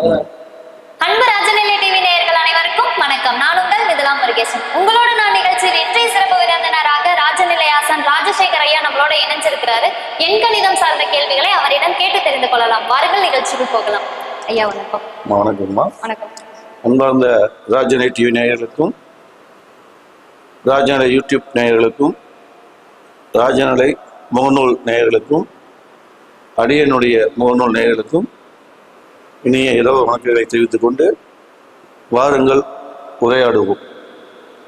அன்பு ராஜநிலை டிவி நேயர்கள் அனைவருக்கும் வணக்கம். நான் உங்கள் மிதலா முருகேசன். உங்களோட நான் நிகழ்ச்சியில் இன்றைய சிறப்பு விருந்தினராக ராஜநிலை ஆசான் ராஜசேகர் ஐயா நம்மளோட இணைஞ்சிருக்கிறாரு. எண்கணிதம் சார்ந்த கேள்விகளை அவரிடம் கேட்டு தெரிந்து கொள்ளலாம். வாருங்கள், நிகழ்ச்சிக்கு போகலாம். ஐயா வணக்கம். வணக்கம்மா. வணக்கம். அன்பார்ந்த ராஜநிலை டிவி நேயர்களுக்கும், ராஜநிலை யூடியூப் நேயர்களுக்கும், ராஜநிலை முகநூல் நேயர்களுக்கும், அடியனுடைய முகநூல் நேயர்களுக்கும் இனிய இரவு வணக்கங்களை தெரிவித்துக் கொண்டு வாருங்கள் உரையாடுவோம்.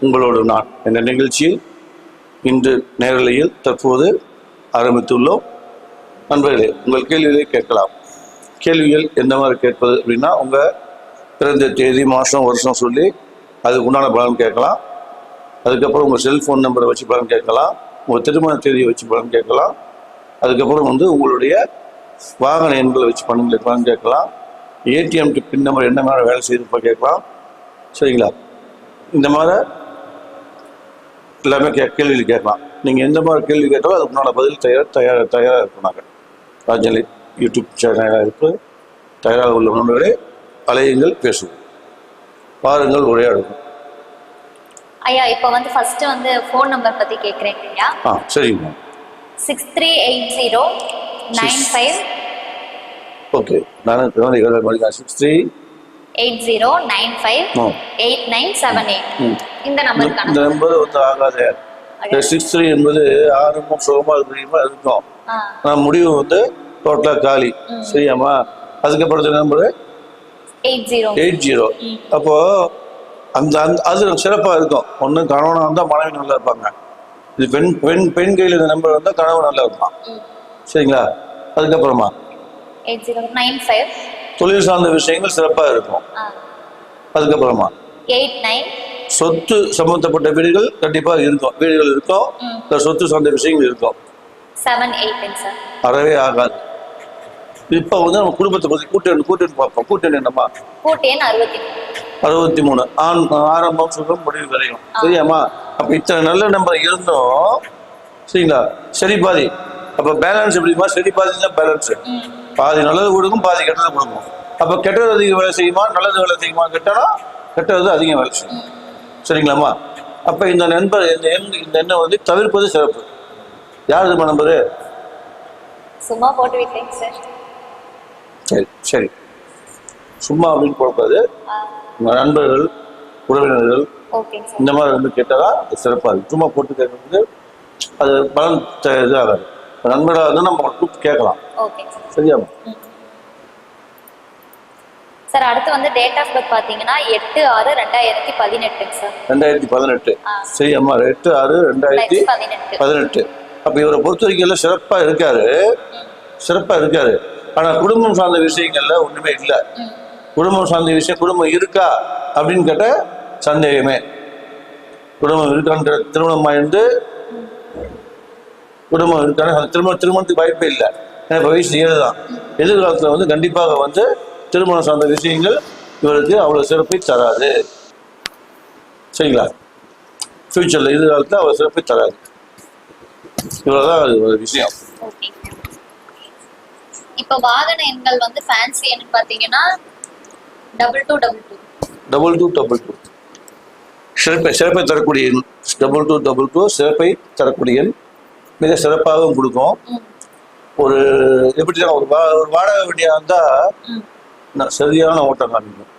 உங்களோடு நான் என்ற நிகழ்ச்சியில் இன்று நேரலையில் தற்போது ஆரம்பித்துள்ளோம். நண்பர்களே, உங்கள் கேள்விகளை கேட்கலாம். கேள்விகள் எந்த மாதிரி கேட்பது அப்படின்னா, உங்கள் பிறந்த தேதி, மாதம், வருஷம் சொல்லி அதுக்கு உண்டான பலன் கேட்கலாம். அதுக்கப்புறம் உங்கள் செல்ஃபோன் நம்பரை வச்சு பலன் கேட்கலாம். உங்கள் திருமண தேதியை வச்சு பலன் கேட்கலாம். அதுக்கப்புறம் உங்களுடைய வாகன எண்களை வச்சு பலன் கேட்கலாம். ஏடிஎம் பின் நம்பர் என்ன மாதிரி வேலை செய்து கேட்கலாம். சரிங்களா? இந்த மாதிரி எல்லாமே கேள்விகள் கேட்கலாம். நீங்கள் எந்த மாதிரி கேள்வி கேட்டாலும் அதுக்கு முன்னால் பதில் தயாராக இருக்கும். நாங்கள் ராஜநிலை யூடியூப் சேனலாக இருக்கு, தயாராக உள்ள நண்பர்களே அலையுங்கள், பேசுவோம், பாருங்கள், உரையாடுவோம். ஐயா, இப்போ ஃபர்ஸ்ட் ஃபோன் நம்பர் பற்றி கேட்குறேன் ஐயா. சரிங்க. 638095. ஓகே, நான் 6380958978. இந்த நம்பர் ஆகாது. 63 என்பது ஆரம்பம் சுகமாக இருக்கும். ஆனால் முடிவு டோட்டலாக காலி. சரியாம்மா? அதுக்கப்புறம் நம்பரு 80. அப்போ அந்த அது சிறப்பாக இருக்கும். ஒன்று கணவனாக இருந்தால் மனைவி நல்லா இருப்பாங்க. இது பெண் கையில் இந்த நம்பர் வந்தால் கணவன் நல்லா இருப்பான். சரிங்களா? அதுக்கப்புறமா 8095 தொழில் சார்ந்த விஷயங்கள் சிறப்பாக இருக்கும். அதுக்கப்புறமா 89 சொத்து சம்பந்தப்பட்ட வீடுகள் கண்டிப்பாக இருக்கும். வீடுகள் இருக்கும், சொத்து சார்ந்த விஷயங்கள் இருக்கும். 78 சார். அறவே ஆகாது. இப்போ நம்ம குடும்பத்தை பற்றி கூட்டணி பார்ப்போம். கூட்டணி என்னம்மா? கூட்டணி 63. ஆரம்பம் சுகம் முடிவு வரையும். சரியாம்மா? அப்போ இத்தனை நல்ல நம்பர் இருந்தோம். சரிங்களா? சரி பாதி. அப்போ பேலன்ஸ் எப்படிமா? சரி பாதி தான் பேலன்ஸ். பாதி நல்லது கொடுக்கும், பாதி கெட்டது கொடுக்கும். அப்போ கெட்டது அதிகம் வேலை செய்யுமா, நல்லது வேலை செய்யுமா? கெட்டது அதிகம் வேலை செய்யும். சரிங்களாம்மா? அப்போ இந்த நண்பர் இந்த எண்ணை தவிர்ப்பது சிறப்பு. யார் இதுமா நம்பரு? சும்மா போட்டு விட்டேன் சார். சரி சரி, சும்மா அப்படின்னு போடக்கூடாது. உங்கள் நண்பர்கள், உறவினர்கள் இந்த மாதிரி கேட்டால் அது சிறப்பாக இருக்கும். சும்மா போட்டு கேட்கறது அது பலன் இதாகாது. நண்பராக இருந்தால் நம்ம கூப்பிட்டு கேட்கலாம். சரியாமா? சார், அடுத்து டேட் ஆஃப் பர்த் பார்த்தீங்கன்னா 8/6/2018 சார். 2018. சரியாம்மா? 8/6/2018. அப்போ இவரை பொறுத்த வரைக்கும் எல்லாம் சிறப்பாக இருக்காரு. ஆனால் குடும்பம் சார்ந்த விஷயங்கள்ல ஒன்றுமே இல்லை. குடும்பம் சார்ந்த விஷயம், குடும்பம் இருக்கா அப்படின்னு கேட்ட சந்தேகமே. குடும்பம் இருக்கான்ற திருமணமாக இருந்து குடும்பம் இருக்கான திருமணத்துக்கு வாய்ப்பே இல்லை. ஏன்னா இப்போ வயசு 7 தான். எதிர்காலத்தில் கண்டிப்பாக திருமணம் சார்ந்த விஷயங்கள் இவருக்கு அவ்வளோ சிறப்பை தராது. சரிங்களா? ஃபியூச்சரில் எதிர்காலத்தில் அவ்வளோ சிறப்பை தராது. இவ்வளோதான் அது ஒரு விஷயம். இப்போ வாகன எண்கள் ஃபேன்சி எண் பார்த்தீங்கன்னா 2222 சிறப்பை தரக்கூடிய எண். 2222 சிறப்பை தரக்கூடிய எண். மிக சிறப்பாகவும் கொடுக்கும். ஒரு எப்படி ஒரு வாடகை வண்டியா இருந்தா சரியான ஓட்டம் காமிக்கும்,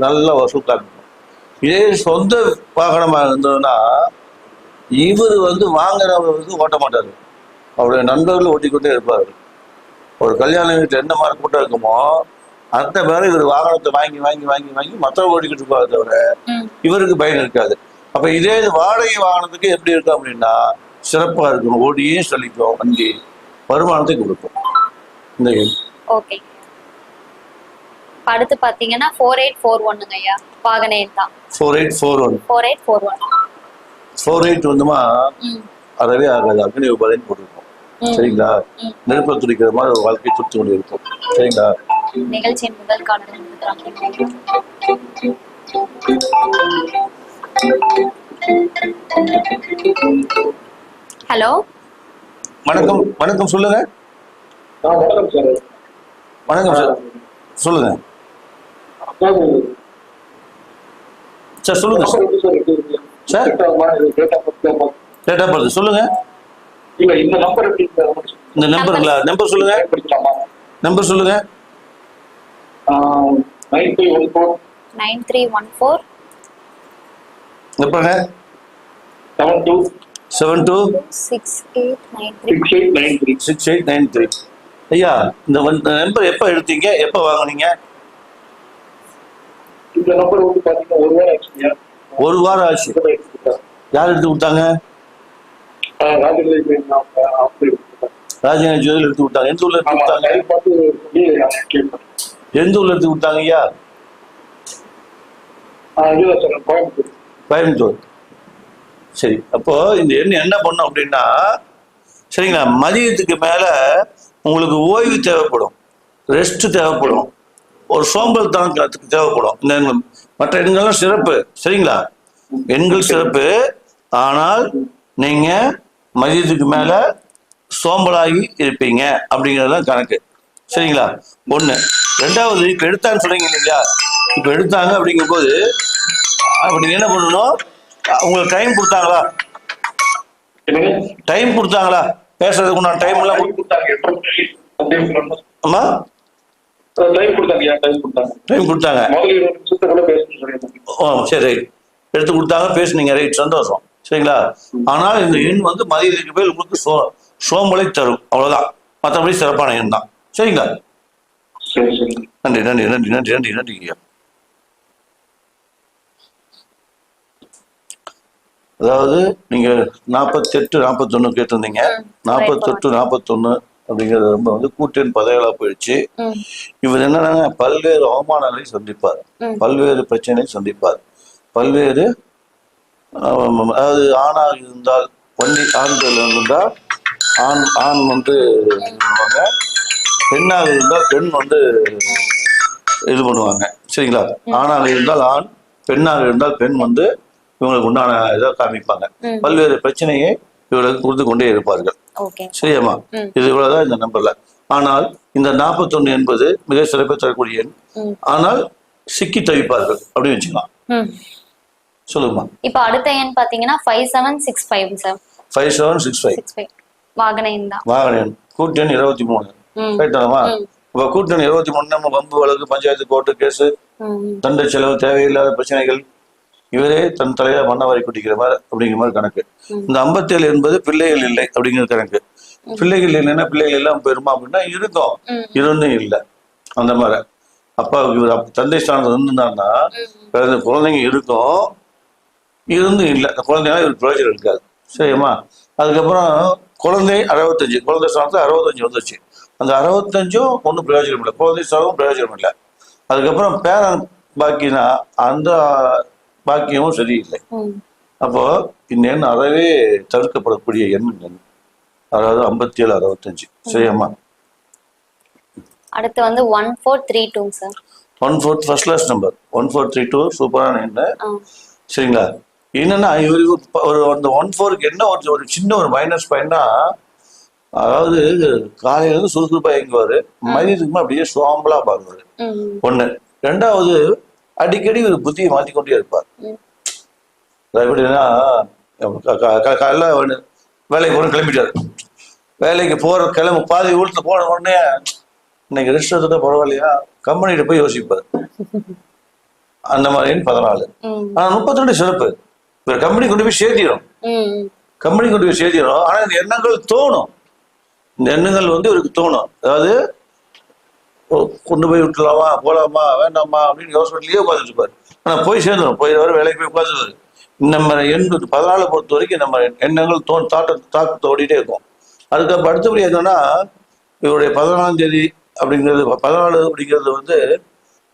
நல்ல வசூல் காமிக்கும். இதே சொந்த வாகனமாக இருந்ததுன்னா இவர் வாங்குறவர் ஓட்ட மாட்டாரு, அவருடைய நண்பர்கள் ஓட்டிக்கொண்டே இருப்பாரு. ஒரு கல்யாண வீட்டில் என்ன மாதிரி கூட்டம் இருக்குமோ அந்த மாதிரி இவர் வாகனத்தை வாங்கி வாங்கி வாங்கி வாங்கி மற்றவங்க ஓட்டிக்கிட்டு இருப்பாரு, தவிர இவருக்கு பயன் இருக்காது. அப்ப இதே வாடகை வாகனத்துக்கு எப்படி இருக்கும் அப்படின்னா சிறப்பாக இருக்கும். ஓடியே சொல்லிக்கும், வண்டி வருமானத்தை கொடுக்கும். இந்த ஓகே. அடுத்து பாத்தீங்கன்னா 4841 ஐயா, வாகன எண் தான் 4848 அறவே ஆகாது. அக்னி உபாதைன்னு போட்டிருக்கோம். சரிங்களா? நெருப்பை துடிக்கிற மாதிரி ஒரு வாழ்க்கை துடித்து கொண்டு இருக்கும். சரிங்களா? நிகழ்ச்சியின் முதல் காலம். ஹலோ, வணக்கம். வணக்கம், சொல்லுங்க. வணக்கம் சார், சொல்லுங்க. சார் சொல்லுங்க சார். டேட் ஆஃப் பர்த் சொல்லுங்க. இந்த நம்பர் இந்த நம்பருங்களா? நம்பர் சொல்லுங்க. நம்பர் சொல்லுங்க. 9314 எப்பங்க? 72 72 6893. 6893. ஐயா, இந்த நம்பர் எப்போ எடுத்தீங்க, எப்போ வாங்குனீங்க? இந்த நம்பர் வந்து பாத்தீங்கன்னா ஒரு வாரம் ஆச்சுங்க. ஒரு வாரம் ஆச்சு. யார் எடுத்து கொடுத்தாங்க? ராஜேந்திர ஜோதியில் எடுத்து கொடுத்தாங்க. எந்த ஊர்ல எடுத்து கொடுத்தாங்க? எந்த ஊர்ல எடுத்து கொடுத்தாங்க ஐயா? கோயம்புத்தூர். சரி, அப்போ இந்த எண் என்ன பண்ணும் அப்படின்னா, சரிங்களா, மதியத்துக்கு மேல உங்களுக்கு ஓய்வு தேவைப்படும், ரெஸ்ட் தேவைப்படும், ஒரு சோம்பல் தனக்கு தேவைப்படும். இந்த எண்கள் மற்ற எண்கள்லாம் சிறப்பு, சரிங்களா, எண்கள் சிறப்பு. ஆனால் நீங்க மதியத்துக்கு மேல சோம்பலாகி இருப்பீங்க அப்படிங்கிறதுதான் கணக்கு, சரிங்களா. ஒண்ணு. ரெண்டாவது, இப்ப எடுத்தான்னு சொன்னீங்க இல்லைங்களா, இப்ப எடுத்தாங்க அப்படிங்கும் போது அப்படி என்ன பண்ணணும், உங்களுக்கு டைம் கொடுத்தாங்களா? டைம் கொடுத்தாங்களா? பேசுறதுக்கு உண்டான டைம் எல்லாம் ஆமா டைம் கொடுத்தாங்க. ஓ சரி, ரைட். எடுத்து கொடுத்தாங்க, பேசுனீங்க, ரைட், சந்தோஷம், சரிங்களா. ஆனால் இந்த எண் வந்து மதியத்துக்கு மேல் உங்களுக்கு சோம்பலை தரும், அவ்வளவுதான். மற்றபடி சிறப்பான எண் தான், சரிங்களா. நன்றி நன்றி நன்றி நன்றி நன்றி நன்றி ஐயா. அதாவது நீங்க 48 41 கேட்டிருந்தீங்க. 48 41 அப்படிங்கிறது ரொம்ப வந்து கூட்டெண் பதவிகளா போயிடுச்சு. இவர் என்னன்னா பல்வேறு அவமானங்களை சந்திப்பார், பல்வேறு பிரச்சனைகளை சந்திப்பார், பல்வேறு அதாவது ஆணாக இருந்தால் ஆண்கள் இருந்தால் ஆண் வந்து பெண்ணாக இருந்தால் பெண் வந்து இது பண்ணுவாங்க, சரிங்களா. ஆணாக இருந்தால் ஆண், பெண்ணாக இருந்தால் பெண் வந்து இவங்களுக்கு உண்டான இதை காமிப்பாங்க. பல்வேறு பிரச்சனையை இவர்களுக்கு கொடுத்து கொண்டே இருப்பார்கள், சரியாமா. இது இவ்வளவுதான் இந்த நம்பர்ல. ஆனால் இந்த 41 என்பது மிக சிறப்பு தரக்கூடிய எண். ஆனால் சிக்கி தவிப்பார்கள் அப்படின்னு வச்சுக்கலாம். சொல்லுங்கம்மா. இப்ப அடுத்த எண் பாத்தீங்கன்னா 5765 சார். 5765 வாகன எண் தான். வாகன எண் கூட்டெண் 23. ரைட்டாமா. இப்ப கூட்டணி 23 நம்ம வம்பு வழக்கு, பஞ்சாயத்து, கோர்ட்டு கேஸ், தண்டை செலவு, தேவையில்லாத பிரச்சனைகள், இவரே தன் தலையில மண்ணவாரி குட்டிக்கிற மாதிரி அப்படிங்கிற மாதிரி கணக்கு. இந்த 57 என்பது பிள்ளைகள் இல்லை அப்படிங்கிற கணக்கு. பிள்ளைகள் இல்லைன்னா பிள்ளைகள் எல்லாம் பெருமா அப்படின்னா இருக்கும், இருந்தும் இல்லை அந்த மாதிரி. அப்பாவுக்கு இவர் தந்தை ஸ்தானத்துல இருந்துட்டாருன்னா குழந்தைங்க இருக்கும், இருந்தும் இல்லை, அந்த குழந்தைங்க இவர் பிரயோஜனம் இருக்காது, சரிம்மா. அதுக்கப்புறம் குழந்தை 65, குழந்தை ஸ்தானத்துல 65 வந்துருச்சு. அந்த 65ம் ஒன்றும் பிரயோஜனம் இல்லை, குழந்தை ஸ்தானமும் பிரயோஜனம் இல்லை. அதுக்கப்புறம் பேரன் பாக்கினா அந்த பாக்கியமும் சரியில்லை. அப்போ இந்த எண் அறவே தவிர்க்கப்படக்கூடிய எண், அதாவது 57 65, சரியாம்மா. அடுத்து வந்து 1432 சார். 14 ஃபர்ஸ்ட் கிளாஸ் நம்பர் 1432 சூப்பரான எண், சரிங்களா. என்னன்னா இவருக்கு ஒரு அந்த 14க்கு என்ன ஒரு சின்ன ஒரு மைனஸ் பாயிண்ட்னா, அதாவது காலையில இருந்து சுறுசுறுப்பா இயங்குவாரு, மதியத்துக்குமே அப்படியே சோம்பலா பாக்குவாரு, ஒண்ணு. ரெண்டாவது, அடிக்கடி ஒரு புத்தியை மாத்திக்கொண்டே இருப்பார். எப்படின்னா காலைல வேலைக்கு போன கிளம்பிட்டாரு, வேலைக்கு போற பாதி ஊழத்துல போன உடனே இன்னைக்கு ரெஸ்ட் எடுத்துட்டா பரவாயில்லையா, கம்பெனிகிட்ட போய் யோசிப்பார். அந்த மாதிரி 14. ஆனா 32 சிறப்பு. இவர் கம்பெனி கொண்டு போய் சேர்த்திடும், கம்பெனி கொண்டு போய் சேர்த்திடும். ஆனா இந்த எண்ணங்கள் தோணும், இந்த எண்ணங்கள் வந்து இவருக்கு தோணும். அதாவது கொண்டு போய் விட்டுலாமா, போலாமா, வேண்டாமா அப்படின்னு யோசனையிலேயே உட்காந்துட்டு இருப்பாரு. ஆனா போய் சேர்ந்துடும், போய் வர வேலைக்கு போய் உட்காந்துருவாரு. நம்ம 14 பொறுத்த வரைக்கும் நம்ம எண்ணங்கள் தாக்கத்தை ஓடிட்டே இருக்கும். அதுக்கு அடுத்தபடி என்னன்னா, இவருடைய 14ஆம் தேதி அப்படிங்கிறது 14 அப்படிங்கிறது வந்து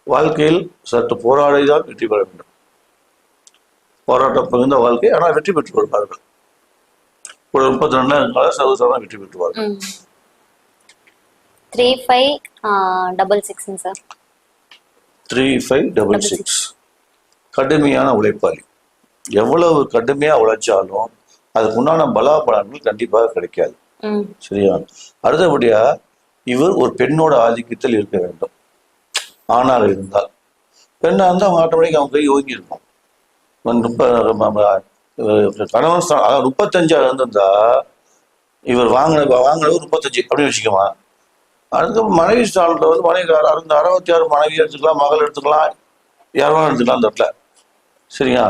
வாழ்க்கையில் சற்று போராடிதான் வெற்றி பெற வேண்டும், போராட்டம் மிகுந்த வாழ்க்கை. ஆனால் வெற்றி பெற்று கொடுப்பார்கள். ஒரு 32 சதவீதம் வெற்றி பெற்றுவார்கள். 3566 சார். 3566 கடுமையான உழைப்பாளி. எவ்வளவு கடுமையா உழைச்சாலும் அதுக்கு உண்டான பலாபலன்கள் கண்டிப்பாக கிடைக்காது, சரியா. அடுத்தபடியா இவர் ஒரு பெண்ணோட ஆதிக்கத்தில் இருக்க வேண்டும். ஆணாக இருந்தால் பெண்ணாக இருந்தால் அவங்க ஆட்டோமேட்டிக் அவங்க கை ஓங்கி இருக்கும். கணவன் அதாவது 35 இருந்திருந்தா இவர் வாங்கினவர் 35 அப்படின்னு வச்சுக்கோமா. அடுத்து மனைவி ஸ்டாலில் வந்து மனைவி 66 மனைவி எடுத்துக்கலாம், மகள் எடுத்துக்கலாம், யாரும் எடுத்துக்கலாம் அந்த இடத்துல. சரியா?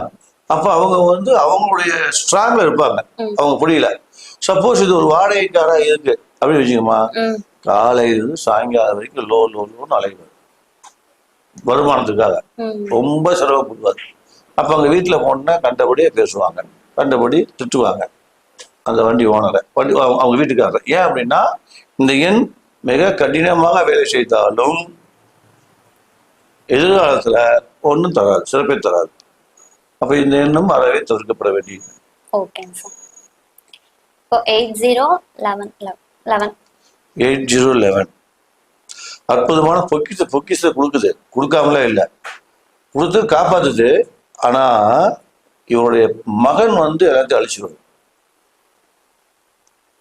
அப்போ அவங்க வந்து அவங்களுடைய ஸ்ட்ராங்ல இருப்பாங்க, அவங்க புரியல. சப்போஸ் இது ஒரு வாடகைக்காராக இருக்கு அப்படின்னு வச்சுக்கோமா, காலையிலிருந்து சாயங்காலம் வரைக்கும் லோன்னு அலைவார் வருமானத்துக்காக, ரொம்ப செலவு பண்ணுவார். அப்போ அவங்க வீட்டில் போனா கண்டபடியே பேசுவாங்க, கண்டபடி திட்டுவாங்க அந்த வண்டி ஓனரை, அவங்க வீட்டுக்காரர். ஏன் அப்படின்னா இந்த எண் மிக கடினமாக வேலை செய்தாலும் எதிர்காலத்துல ஒன்றும் தராது, சிறப்பை தராது. அப்ப இந்த எண்ணும் அறவே தவிர்க்கப்பட வேண்டியது. ஓகேங்க சார். இப்போ 8011 அற்புதமான பொக்கிஷத்தை கொடுக்குது, கொடுக்காமலே இல்லை, கொடுத்து காப்பாத்துது. ஆனா இவருடைய மகன் வந்து எல்லாத்தையும் அழிச்சிடுவார்.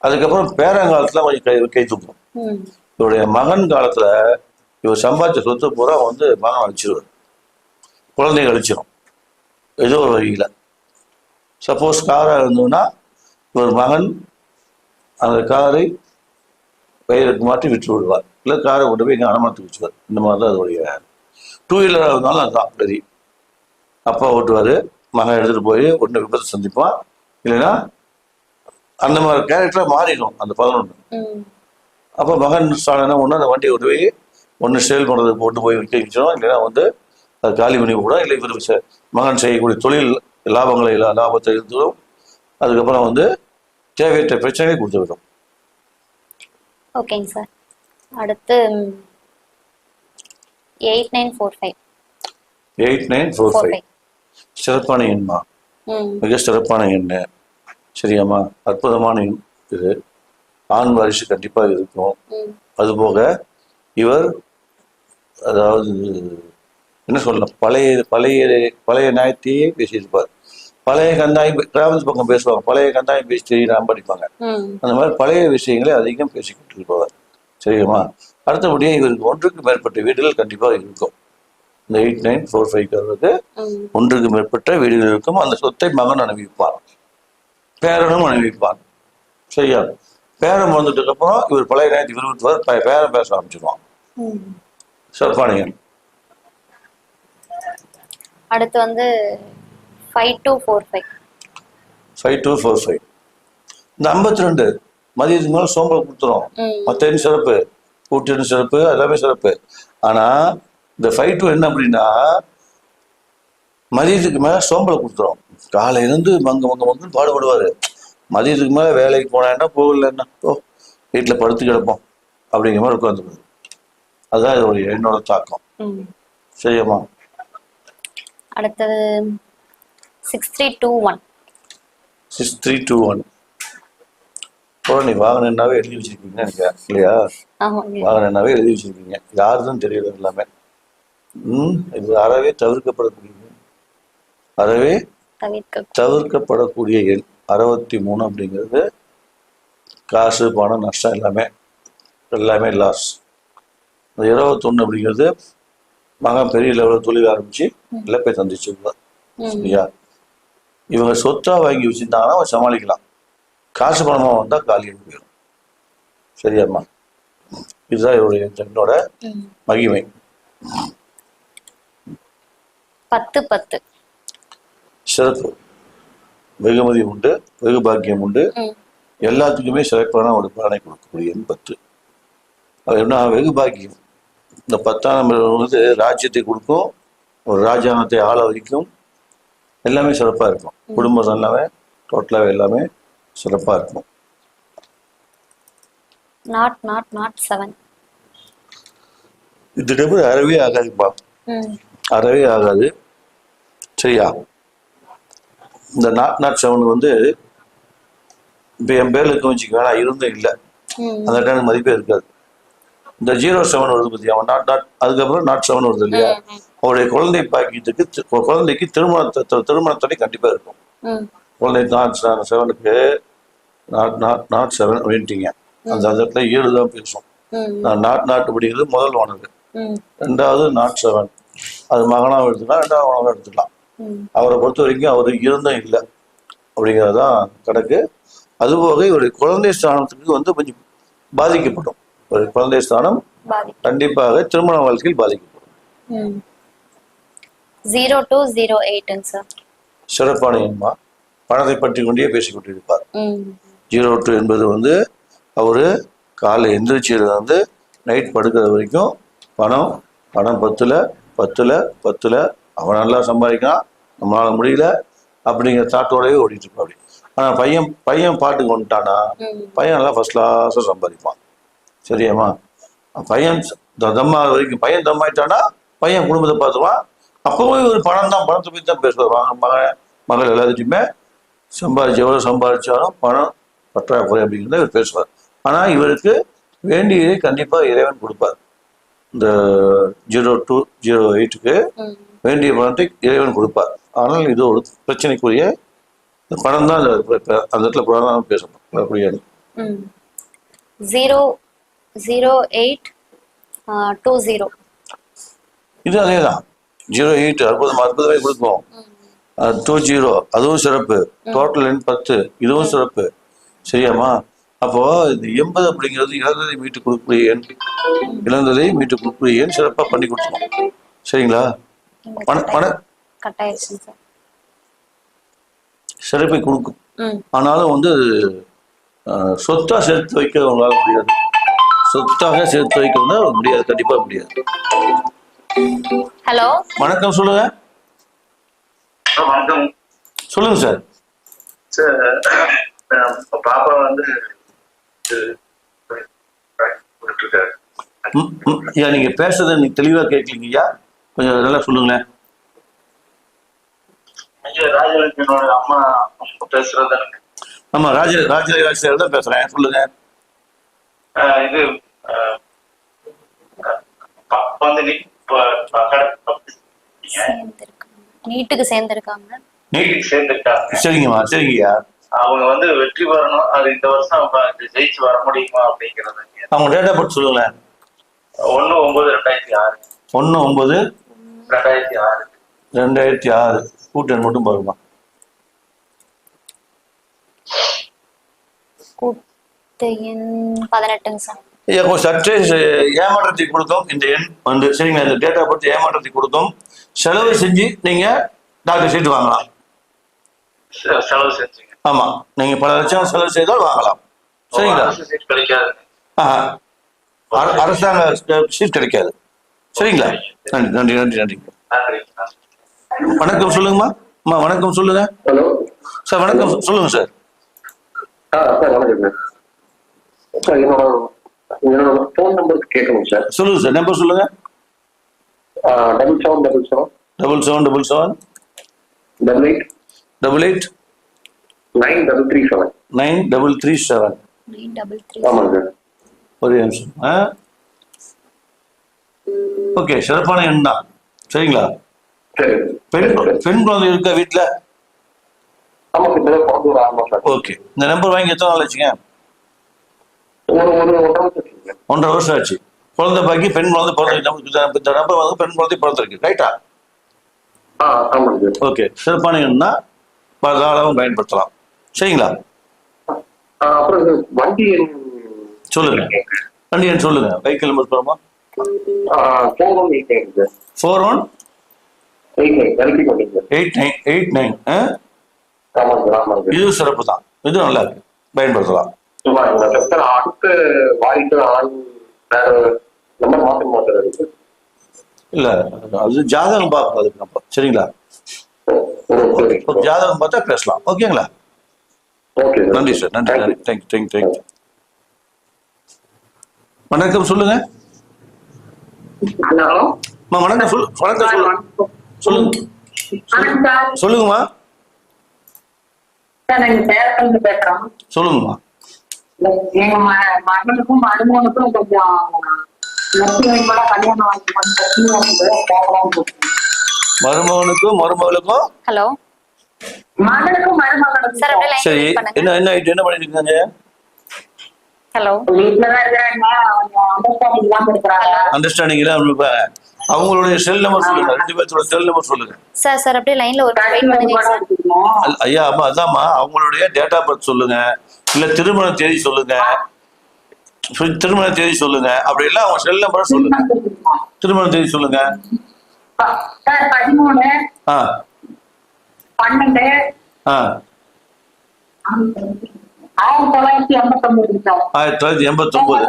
அதுக்கப்புறம் பேரங்காலத்துல கொஞ்சம் கை தூக்கும். இவருடைய மகன் காலத்துல இவர் சம்பாதிச்ச சொத்து பூரா வந்து மகன் அழிச்சிடுவார், குழந்தைங்க அழிச்சிடும் ஏதோ ஒரு வகையில. சப்போஸ் காரா இருந்தோம்னா இவர் மகன் அந்த காரை பயிருக்கு மாற்றி விட்டு விடுவார், இல்லை காரை கொண்டு போய் இங்கே அனுமதி வச்சுவார். இந்த மாதிரி தான் அதோடைய. 2 வீலராக இருந்தாலும் அதுதான் சரி. அப்பா ஓட்டுவார், மகன் எடுத்துட்டு போய் ஒன்று விபத்தை சந்திப்பான், இல்லைன்னா அந்த மாதிரி கேரக்டரா மாறிடும் அந்த 11. அப்போ மகன் என்ன ஒன்று அந்த வண்டியை கொண்டு போய் ஒன்று சேல் பண்ணுறதுக்கு போட்டு போய் விற்க வச்சிடும், இல்லைன்னா வந்து அது காலி பண்ணி கூட, இல்லை இவர் மகன் செய்யக்கூடிய தொழில் லாபத்தை இருந்துடும். அதுக்கப்புறம் வந்து தேவையற்ற பிரச்சனையை கொடுத்து விடும். ஓகேங்க சார். அடுத்து 8945 சிறப்பான எண்மா, மிக சிறப்பான எண்ணு. சரியாம்மா? அற்புதமான எண் இது. ஆண் வாரிசு கண்டிப்பாக இருக்கும். அதுபோக இவர் அதாவது என்ன சொல்லலாம், பழைய நியாயத்தையே பேசியிருப்பார். பழைய கந்தாயம் டிராவல்ஸ் பக்கம் பேசுவாங்க, பழைய கந்தாயம் பேசி தெரியாம படிப்பாங்க. அந்த மாதிரி பழைய விஷயங்களை அதிகம் பேசிக்கிட்டு இருப்பவர். சரியாம்மா? அடுத்தபடியே இவருக்கு 1க்கு மேற்பட்ட வீடுகள் கண்டிப்பாக இருக்கும். இந்த 8945 1க்கு மேற்பட்ட வீடுகள் இருக்கும். அந்த சொத்தை மகன் அனுபவிப்பார், பேரனும் அனுபவிப்பார். சரியா? பேரன் வந்துட்டு அப்புறம் இவர் பழைய நேரத்தை விரும்புவார், பேரன் பேச ஆரம்பிச்சிருவான். சிறப்பான எண். அடுத்து வந்து 5245 இந்த 52 மதியத்துக்கு மேல சோம்பல் கொடுத்துரும். மற்ற எண் சிறப்பு, கூட்டு எண் சிறப்பு, எல்லாமே சிறப்பு. ஆனா இந்த 52 என்ன அப்படின்னா மதியத்துக்கு மேல சோம்பலை கொடுத்துரும். காலையிலேருந்து மங்குன்னு பாடுபடுவாரு. மதியத்துக்கு மேல வேலைக்கு போனா என்ன, போகலன்னா வீட்டுல படுத்து கிடப்போம் அப்படிங்கிற மாதிரி உட்காந்துருக்குது. அதுதான் இதோடைய என்னோட தாக்கம். சரியாம்மா? அடுத்தது 6321 நீ வாகனம்னாவே எழுதி வச்சிருக்கீங்கன்னு நினைக்கிறேன், இல்லையா? வாகனம்னாவே எழுதி வச்சிருக்கீங்க, யாருதுன்னு தெரியல எல்லாமே. இது அறவே தவிர்க்கப்படக்கூடியது, அறவே தவிர்க்கப்படக்கூடிய எண் 63 அப்படிங்கிறது. காசு பணம் நஷ்டம் எல்லாமே லாஸ். 21 அப்படிங்கிறது மகன் பெரிய லெவலில் தொழில் ஆரம்பிச்சு எல்லாம் போய் சந்திச்சிருந்தார். சரியா? இவங்க சொத்தா வாங்கி வச்சிருந்தாங்கன்னா அவன் சமாளிக்கலாம், காசு பணமா வந்தா காலி போயிடும். சரியாம்மா? இதுதான் இவருடைய என்னோட மகிமை. 10 சிறப்பு, வெகுமதி உண்டு, வெகு பாக்கியம் உண்டு, எல்லாத்துக்குமே சிறப்பான ஒரு பலனை கொடுக்கக்கூடிய 10. அது என்ன வெகு பாக்கியம். இந்த 10ஆம் நம்பர் வந்து ராஜ்யத்தை கொடுக்கும், ஒரு ராஜாங்கத்தை ஆள வைக்கும், எல்லாமே சிறப்பா இருக்கும். குடும்பம் எல்லாமே டோட்டலாவே எல்லாமே சிறப்பா இருக்கும். 007 இந்த நம்பர் அறவே ஆகாதுப்பா, அறவே ஆகாது. சரியா? இந்த 007 வந்து இப்ப என் பேர்ல இருக்க வச்சுக்க இருந்தும் இல்லை, அந்த டைம் மதிப்பே இருக்காது. இந்த 07 வருது பத்தி, அவன் அதுக்கப்புறம் 07 வருது இல்லையா? அவருடைய குழந்தை பாக்கியத்துக்கு குழந்தைக்கு திருமணத்தோட கண்டிப்பா இருக்கும். குழந்தை 07க்கு 07 அப்படின்ட்டீங்க, அந்த இடத்துல 7 தான் பேசும். நாட் அப்படிங்கிறது முதல் வானது, 2வது 07, அது மகனாகவும் எடுத்துக்கலாம், ரெண்டாவது மகனாகவும் எடுத்துக்கலாம். அவரை பொறுத்த வரைக்கும் அவர் இருந்தும் இல்லை அப்படிங்கிறதான் கணக்கு. அதுபோக இவருடைய குழந்தை ஸ்தானத்துக்கு வந்து கொஞ்சம் பாதிக்கப்படும். ஒரு குழந்தை ஸ்தானம் கண்டிப்பாக திருமண வாழ்க்கையில் பாதிக்கப்படும். 0208 சார். சிறப்பான எண்மா. பணத்தை பற்றி கொண்டே பேசிக் கொண்டிருப்பார். 02 என்பது வந்து அவரு காலை எந்திரிச்சதுல வந்து நைட் படுக்கிற வரைக்கும் பணம் பணம் பத்துல அவன் நல்லா சம்பாதிக்கான், நம்மளால முடியல அப்படிங்கிற தாட்டோடவே ஓடிட்டு இருப்பான். அப்படி ஆனா பையன் பாட்டுக்கு வந்துட்டானா பையன் நல்லா ஃபர்ஸ்ட் கிளாஸா சம்பாதிப்பான். சரியாம்மா? பையன் வரைக்கும் பையன் தம்மாயிட்டானா பையன் குடும்பத்தை பார்த்துவான். அப்பவும் ஒரு பணத்தை பற்றி தான் பேசுவார். மகள் எல்லாத்தையுமே எவ்வளவு சம்பாதிச்சாலும் பணம் பற்றாக்குறை அப்படிங்கிறத இவர் பேசுவார். ஆனா இவருக்கு வேண்டியதை கண்டிப்பா இறைவன் கொடுப்பார். இந்த 0208க்கு வேண்டிய பணத்தை இறைவன் கொடுப்பார். ஆனால் இது ஒரு பிரச்சனைக்குரிய பணம் தான் அந்த இடத்துல பிரதானம் பேசணும். 00820 இது அதேதான். 08 அற்புதமே கொடுக்கும். 20 அதுவும் சிறப்பு. டோட்டல் எண் 10 இதுவும் சிறப்பு. சரியாமா? அப்போ இந்த 80 அப்படிங்கிறது இழந்ததை மீட்டு கொடுக்கக்கூடிய எண். இழந்ததை மீட்டு கொடுக்கக்கூடிய எண் சிறப்பா பண்ணி கொடுத்துருவோம். சரிங்களா? சிறப்பை கொடுக்கும். ஆனாலும் வந்து சொத்தா சேர்த்து வைக்க உங்களால முடியாது. சொத்தாக சேர்த்து வைக்க முடியாது, கண்டிப்பா முடியாது. ஹலோ, வணக்கம். சொல்லுங்க. வணக்கம். சொல்லுங்க சார். பாப்பா வந்து ஐயா நீங்க பேசுறத நீங்க தெளிவா கேட்கலீங்கய்யா, கொஞ்சம் நல்லா சொல்லுங்களேன். ராஜலட்சுமியோட அம்மா பேசுறது. ஆமா, ராஜலட்சுமி தான் பேசுறேன். சொல்லுங்க. இது வந்து நீட்டுக்கு சேர்ந்திருக்காங்க. சரிங்கம்மா, சரிங்கய்யா. அவங்க வந்து வெற்றி பெறணும், அது இந்த வருஷம் ஜெயிச்சு வர முடியுமா அப்படிங்கிறது. அவங்க டேட்டா போட்டு சொல்லுங்களேன். 1/9/2006. 1/9/2006 கூட்டன் மட்டும் பாருமா. கூட்டையன் 18 சார். சற்றே ஏமாற்றத்தை கொடுக்கும் இந்த எண் வந்து. சரிங்களா? இந்த டேட்டா போட்டு ஏமாற்றத்தை கொடுக்கும். செலவு செஞ்சு நீங்க டாக்டர் சீட்டு வாங்கலாம். செலவு செஞ்சு ஆமா, நீங்க பல லட்சம் செலவு செய்தால் வாங்கலாம். சரிங்களா? அரசாங்க சீட் கிடைக்காது. சரிங்களா? நன்றி நன்றி நன்றி நன்றி. வணக்கம். சொல்லுங்கம்மா. அம்மா வணக்கம். சொல்லுங்க. Hello sir. வணக்கம். சொல்லுங்க சார். சார் வணக்கம் சார். என்னோட ஃபோன் நம்பர் கேட்கணும் சார். சொல்லுங்க சார். நம்பர் சொல்லுங்க. 7777 7777 88 88 9337 9337. ஆமாங்க சார். ஒரு நிமிஷம். ஓகே, சிறப்பான எண் தான். சரிங்களா? பெண் குழந்தை இருக்கா வீட்டுல? ஓகே, இந்த நம்பர் வாங்கி எத்தனை நாள் ஆச்சுங்க? 1.5 வருஷம் ஆச்சு. குழந்தை பாக்கி பெண் குழந்தை பிறந்திருக்கு. இந்த நம்பர் வந்து பெண் குழந்தை பிறந்திருக்கு. ரைட்டா? ஓகே, சிறப்பான எண் தான். தாராளமாக பயன்படுத்தலாம். சரிங்களா? வண்டி சொல்லுங்க. வண்டி எண் சொல்லுங்க. வெஹிக்கிள் நம்பர் சொல்லுமா? 4189. இது சிறப்பு தான். இது நல்லா இருக்கு, பயன்படுத்தலாம். இல்ல, அது ஜாதகம் பார்க்கணும் அதுக்கு நம்ம. சரிங்களா? ஜாதகம் பார்த்தா பேசலாம். ஓகேங்களா? நன்றி சார். நன்றி நன்றி. தேங்க்யூ. வணக்கம். சொல்லுங்க. வணக்கம். சொல்லுங்க. சொல்லுங்கம்மா. சொல்லுங்கம்மா. எங்க மகனுக்கும் மருமகனுக்கும் கொஞ்சம் மருமகளுக்கும் ஹலோ, மகனுக்கும் மருமகனுக்கும் சரி. என்ன பண்ணிட்டு இருக்காங்க? ஹலோ, வீட்டுலதான் இருக்கிறாங்க. அண்டர்ஸ்டாண்டிங் இல்லாம இருக்கிறாங்க. அண்டர்ஸ்டாண்டிங் இல்லாம இருப்பாங்க. அவங்களுடைய செல் நம்பர் சொல்லுங்க, 2 பேர்த்தோட செல் நம்பர் சொல்லுங்க. சார் அப்படியே லைன்ல ஒரு வெயிட் பண்ணுங்க சார். ஐயா அம்மா அதாம்மா, அவங்களுடைய டேட் ஆஃப் பர்த் சொல்லுங்க, இல்ல திருமண தேதி சொல்லுங்க, திருமண தேதி சொல்லுங்க, அப்படி இல்ல அவங்க செல் நம்பர் சொல்லுங்க. திருமண தேதி சொல்லுங்க. 13 ஆ 12 ஆ 1989 சார். 1989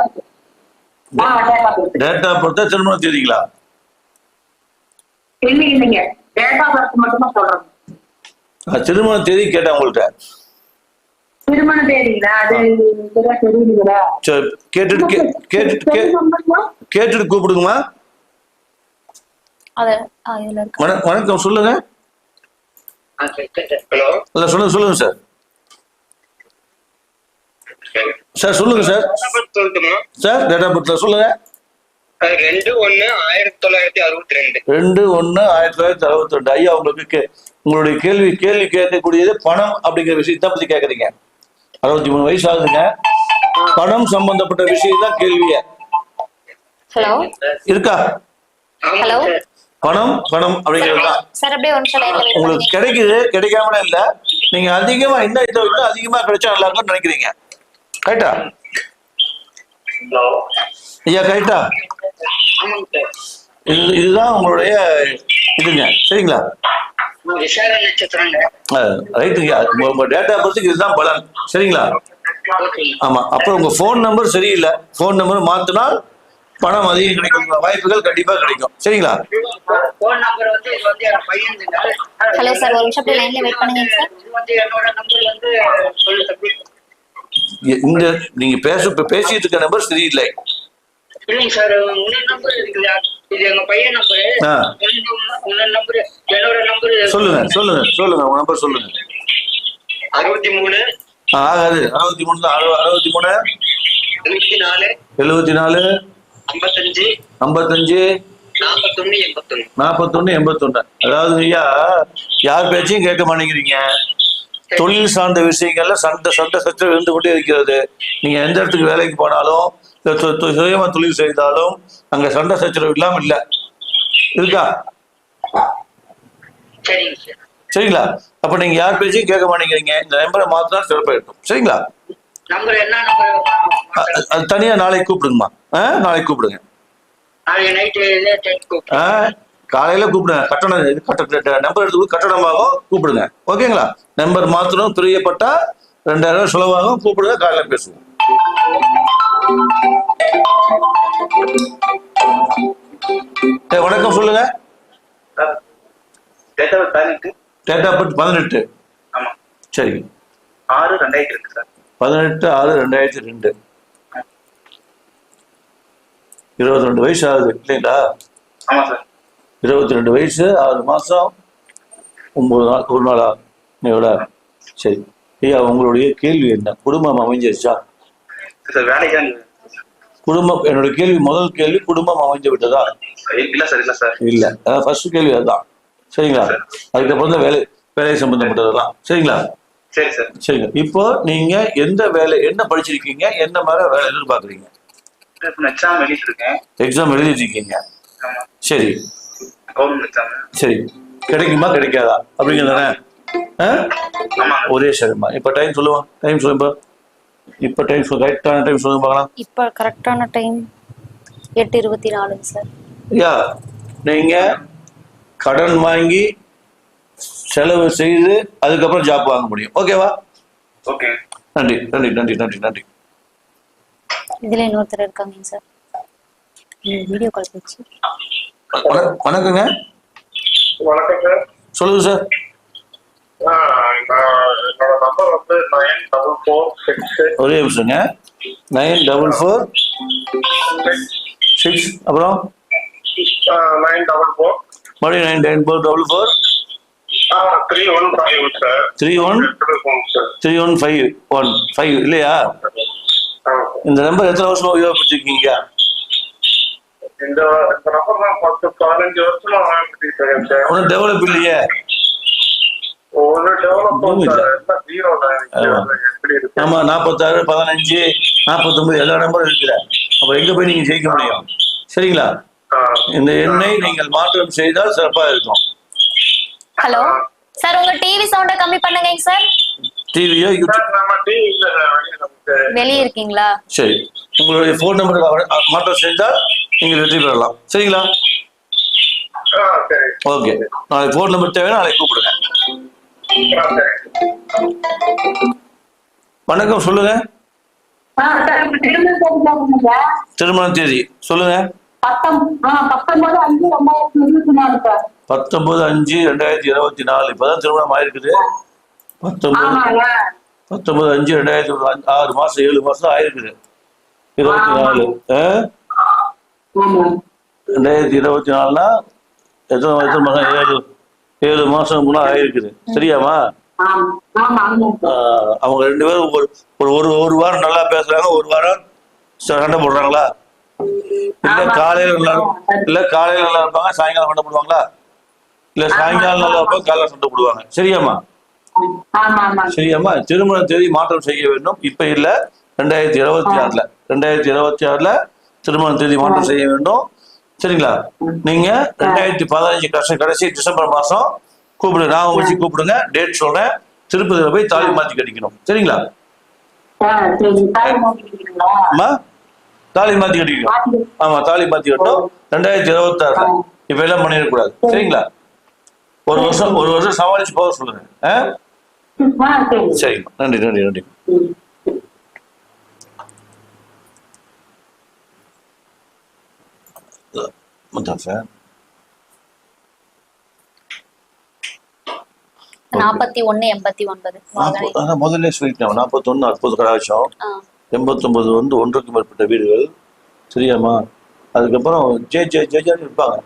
டேட் ஆஃப் பர்த் திருமண தேதிங்களா? இல்லைங்க, டேட் ஆஃப் பர்த் மட்டும் தான் சொல்றேன். திருமண தேதி கேட்டேன் உங்கள்கிட்ட. திருமண தேதிங்களா? அது தெரியலீங்களா? சரி, கேட்டுட்டு கூப்பிடுங்கம்மா. அது இதுல இருக்கு. வணக்கம் சொல்லுங்க. ஹலோ இல்ல சொல்லுங்க சார். சார் சொல்லுங்க சார். சொல்லட்டுமா சார் டேட் ஆஃப் பர்த் சொல்லுங்க. 2/1/1962. 2/1/1962. ஐயா உங்களுக்கு உங்களுடைய கேள்வி கேட்கக்கூடியது பணம் அப்படிங்கிற விஷயத்தை பத்தி கேக்குறீங்க. 63 வயசு ஆகுதுங்க. பணம் சம்பந்தப்பட்ட விஷயம் தான் கேள்விய. ஹலோ இருக்கா? ஹலோ பணம் அப்படிங்கிறது தான் சார். அப்படியே ஒரு நிமிஷம் லைன்ல வெயிட் உங்களுக்கு பண்ணுங்க. கிடைக்குது, கிடைக்காம இல்ல. நீங்க அதிகமா இன்னும் இதை விட அதிகமா கிடைச்சா நல்லா இருக்கும்னு நினைக்கிறீங்க. கரெக்டா ஹலோ ஐயா? கரெக்டா? இதுதான் உங்களுடைய இதுங்க. சரிங்களா? விசாக நட்சத்திரங்க. ரைட்டுங்க. உங்க டேட்டா பர்த்துக்கு இதுதான் பலன். சரிங்களா? ஆமா. அப்புறம் உங்க போன் நம்பர் சரியில்லை. போன் நம்பர் மாத்தினால் பணம் அதிகம் கிடைக்கும் வாய்ப்புகள் கண்டிப்பா கிடைக்கும். சரிங்களா? போன் நம்பர் வந்து இது வந்து என் பையனுங்க. ஹலோ சார், ஒரு நிமிஷம் அப்படியே லைன்ல வெயிட் பண்ணுங்க சார். இது வந்து என்னோட நம்பர் வந்து சொல்லு தம்பி. இந்த நீங்க பேசிட்டு இருக்க நம்பர் சரியில்லை. இல்லைங்க சார், உன்னோட நம்பர் இருக்குல்ல, இது எங்க பையன் நம்பரு. உன்னோட நம்பர் என்னோட நம்பர் சொல்லுங்க உங்க நம்பர் சொல்லுங்க. 63 ஆகாது. 63 தான். 63 74 74 55 55 41 81. அதாவது ஐயா, யார் பேச்சையும் கேட்க மாட்டேங்கிறீங்க. தொழில் சார்ந்த விஷயங்கள்ல சண்டை சச்சரவு இருந்து கொண்டே இருக்கிறது. நீங்க எந்த இடத்துக்கு வேலைக்கு போனாலும் சுயமா தொழில் செய்தாலும் அங்க சண்டை சச்சரவு இல்லாம இல்ல இருக்கா? சரிங்களா? அப்ப நீங்க யார் பேச்சையும் கேட்க மாட்டேங்கிறீங்க. இந்த நம்பரை மாத்தினா சிறப்பா இருக்கும். சரிங்களா? நம்பர் என்ன நம்பர்? அது தனியா நாளைக்கு கூப்பிடுங்கம்மா. நாளைக்கு கூப்பிடுங்க. காலையில கூப்பிடுங்க. நம்பர் எடுத்து கட்டணமாகும் கூப்பிடுங்க. ஓகேங்களா? நம்பர் மாத்திரம் பிரியப்பட்டா 2000 செலவாகும். கூப்பிடுங்க, காலையில பேசுவோம். வணக்கம் சொல்லுங்க. Date of birth 18. ஆமா. சரி. 6/2000 இருக்கு சார். 18/6/2002. 22 வயசு ஆகுது இல்லைங்களா? ஆமா சார். 22 வயசு 6 மாசம் 9 நாள் 1 நாளா விட. சரி ஐயா, உங்களுடைய கேள்வி என்ன? குடும்பம் அமைஞ்சிருச்சா? வேலைக்கு குடும்பம். என்னோட கேள்வி, முதல் கேள்வி, குடும்பம் அமைஞ்சு விட்டதா? இல்ல சார். இல்ல சார். இல்ல. ஃபர்ஸ்ட் கேள்வி அதுதான். சரிங்களா? அதுக்கப்புறம் தான் வேலை சம்பந்தப்பட்டதெல்லாம். சரிங்களா? சரி சார். சரிங்க. இப்போ நீங்க எந்த வேலை, என்ன படிச்சிருக்கீங்க, என்ன மாதிரி வேலை எதிர்பார்க்குறீங்க? எக்ஸாம் எழுதிருக்கேன். எக்ஸாம் எழுதிட்டு இருக்கீங்க. சரி. Government exam. சரி, கிடைக்குமா கிடைக்காதா அப்படிங்கிறதானே? ஒரே சரிம்மா. இப்ப டைம் சொல்லுவான். டைம் சொல்லுங்க. இப்ப டைம் சொல்லுங்க. கரெக்டான டைம் சொல்லுங்க பார்க்கலாம். இப்ப கரெக்டான டைம் 8:24 சார். ஐயா, நீங்க கடன் வாங்கி செலவு செய்து அதுக்கப்புறம் ஜாப் வாங்க முடியும். ஓகேவா? ஓகே. நன்றி நன்றி நன்றி நன்றி நன்றி. இதுல இன்னொருத்தர் இருக்காங்க சார். வீடியோ கால் வச்சு. வணக்கங்க. வணக்கம் சார். சொல்லுங்க சார். என்னோட நம்பர் வந்து 94466. ஒரே நிமிஷங்க. 94466 அப்புறம் 944 மறுபடியும் 99444 3151 சார். 3151 இல்லையா? இந்த நம்பர் எத்தனை வருஷமா உபயோகப்படுத்திருக்கீங்க? இந்த நம்பர் தான் 10-15 வருஷமா வாங்கிட்டு சார். ஒன்றும் டெவலப் இல்லையே. ஆமா, 46 15 49 எல்லா நம்பரும் இருக்குல்ல. அப்ப எங்க போய் நீங்க ஜெயிக்க முடியும்? சரிங்களா? இந்த எண்ணை நீங்கள் மாற்றம் செய்தால் சிறப்பாக இருக்கும். ஹலோ சார், உங்க டிவி சவுண்ட கம்மி பண்ணுங்க சார். டிவியோ யூடியூப் வெளியே இருக்கீங்களா? சரி, உங்களுடைய போன் நம்பர் மாற்றம் செஞ்சால் நீங்கள் வெற்றி பெறலாம். சரிங்களா? ஓகே, நாளைக்கு போன் நம்பர் தேவை, நாளைக்கு கூப்பிடுங்க. வணக்கம், சொல்லுங்க. திருமண தேதி சொல்லுங்க. 19/5/2024. இப்பதான் திருமணம் ஆயிருக்குது. 19/5/2024, 6 மாசம் 7 மாசம் ஆயிருக்குது. 24 2024னா எத்தனை மாசம்? 7 மாசம் முன்னா ஆயிருக்குது. சரியாமா? அவங்க 2 பேரும் ஒரு வாரம் நல்லா பேசுறாங்க, ஒரு வாரம் சண்டை போடுறாங்களா? காலையில நல்லா இருப்பாங்க, சாயங்காலம் சண்டை போடுவாங்களா? இல்ல சாயங்காலம் நல்லா இருப்பாங்க, காலையில சண்டை போடுவாங்க. சரியாமா? சரியாமா? திருமண தேதி மாற்றம் செய்ய வேண்டும். இப்ப இல்ல, 2026ல திருமண தேதி மாற்றம் செய்ய வேண்டும். சரிங்களா? நீங்க 2015 கடைசி டிசம்பர் மாசம் கூப்பிடுங்க, நான் வச்சு கூப்பிடுங்க, டேட் சொல்றேன். திருப்பதியில போய் தாலி மாத்தி கட்டிக்கணும். சரிங்களா? தாலி மாத்தி கட்டிக்கணும். ஆமா, தாலி மாத்தி கட்டணும். 2026 இப்ப எல்லாம் பண்ணிடக்கூடாது. சரிங்களா? ஒரு வருஷம் சமாளிச்சு போக சொல்லுங்க. சரிங்க, நன்றி நன்றி நன்றி. சார் 4189 முதல்ல சொல்லிட்டேன். 41 அற்புத கடாட்சம், 89 வந்து 1க்கும் மேற்பட்ட வீடுகள். சரியாமா? அதுக்கப்புறம் ஜெஜான்னு இருப்பாங்க,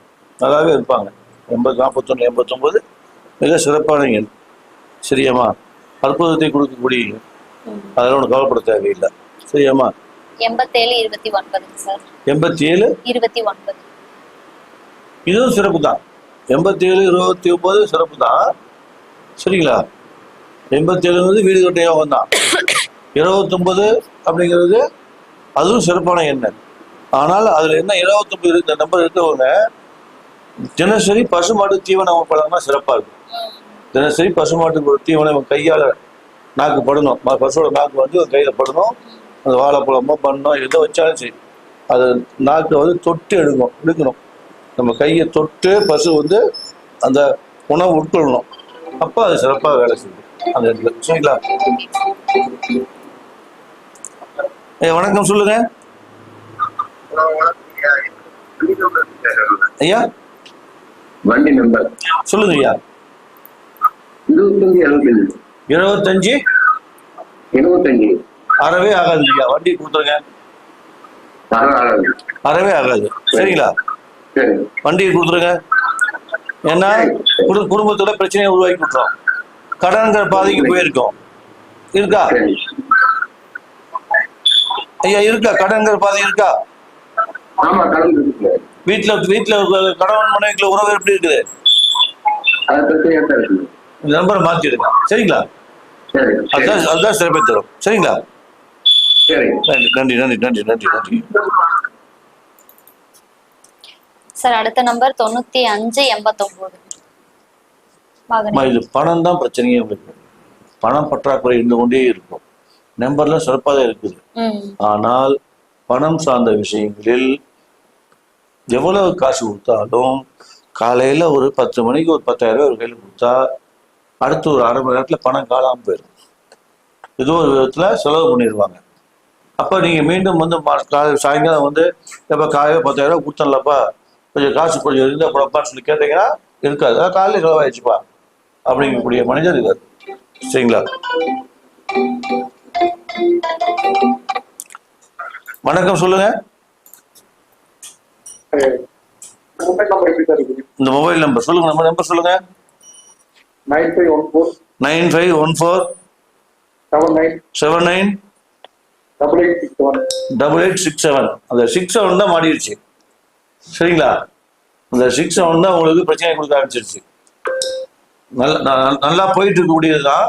நல்லாவே இருப்பாங்க. 41 89 மிக சிறப்பான எண். சரியாமா? அற்புதத்தை கொடுக்கக்கூடிய, அதெல்லாம் ஒன்று கவலைப்பட தேவையில்லை. சரியாமா? 87/29 சார். 87/29 இதுவும் சிறப்பு தான். 87/29 சிறப்பு தான். சரிங்களா? 87 வீடு கட்ட யோகம் தான். 29 அப்படிங்கிறது அதுவும் சிறப்பான எண்ணம். ஆனால் அதுல என்ன 29 இந்த நம்பர் இருக்கவங்க தினசரி பசுமாட்டு தீவனம் பழம்னா சிறப்பா இருக்கும். தினசரி பசுமாட்டுக்கு ஒரு தீவனம் கையால நாக்கு படணும், பசுவோட நாக்கு வந்து கையில படணும். அந்த வாழைப்பழமோ பண்ணோ எதோ வச்சாலும் சரி, அது நாக்கை வந்து தொட்டு எடுக்கணும். நம்ம கையை தொட்டு பசு வந்து அந்த உணவு உட்கொள்ளணும். அப்ப அது சிறப்பாக வேலை செய்யும் அந்த இடத்துல. சரிங்களா? வணக்கம், சொல்லுங்க ஐயா. வண்டி நம்பர் சொல்லுங்க ஐயா. 25 அறவே ஆகாது ஐயா. வண்டி கொடுத்துருங்க, அறவே ஆகாது. சரிங்களா? வண்டியை கொடுத்துருங்க. ஏன்னா குடும்பத்தோட பிரச்சனையை உருவாக்கி கொடுத்தோம். கடன்கிற பாதைக்கு போயிருக்கோம். இருக்கா ஐயா? இருக்கா? கடன்கிற பாதை இருக்கா? வீட்டுல கணவன் மனைவிக்குள்ள உறவு எப்படி இருக்குது? நம்பரை மாத்திடுங்க. சரிங்களா? அதுதான் சிறப்பை தரும். சரிங்களா? நன்றி நன்றி நன்றி நன்றி நன்றி. சார் அடுத்த நம்பர் 95/89. இது பணம் தான் பிரச்சனையே. உங்களுக்கு பணம் பற்றாக்குறை இருந்து கொண்டே இருக்கும். நம்பர்லாம் சிறப்பாக தான் இருக்குது. ஆனால் பணம் சார்ந்த விஷயங்களில் எவ்வளவு காசு கொடுத்தாலும் காலையில ஒரு 10 மணிக்கு ஒரு 10,000 ரூபாய் ஒரு கையில் கொடுத்தா அடுத்து ஒரு அரை மணி நேரத்துல பணம் காணாம போயிடும். ஏதோ ஒரு விதத்துல செலவு பண்ணிடுவாங்க. அப்ப நீங்க மீண்டும் வந்து சாயங்காலம் வந்து எப்ப காலையில 10,000 ரூபாய் கொடுத்தலப்பா, கொஞ்சம் காசு கொஞ்சம் இருந்தா போடப்பான்னு சொல்லி கேட்டீங்கன்னா இருக்காது. காலையில செலவாயிடுச்சுப்பா அப்படிங்கக்கூடிய மனிதர் இருக்காது. சரிங்களா? வணக்கம், சொல்லுங்க. இந்த மொபைல் நம்பர் சொல்லுங்க. நம்ம நம்பர் சொல்லுங்க. 9514 79 8867. அந்த 67 தான் மாறிடுச்சு. சரிங்களா? அந்த 67 தான் உங்களுக்கு பிரச்சனை கொடுக்க ஆரம்பிச்சிருச்சு. நல்லா போயிட்டு இருக்கக்கூடியதுதான்.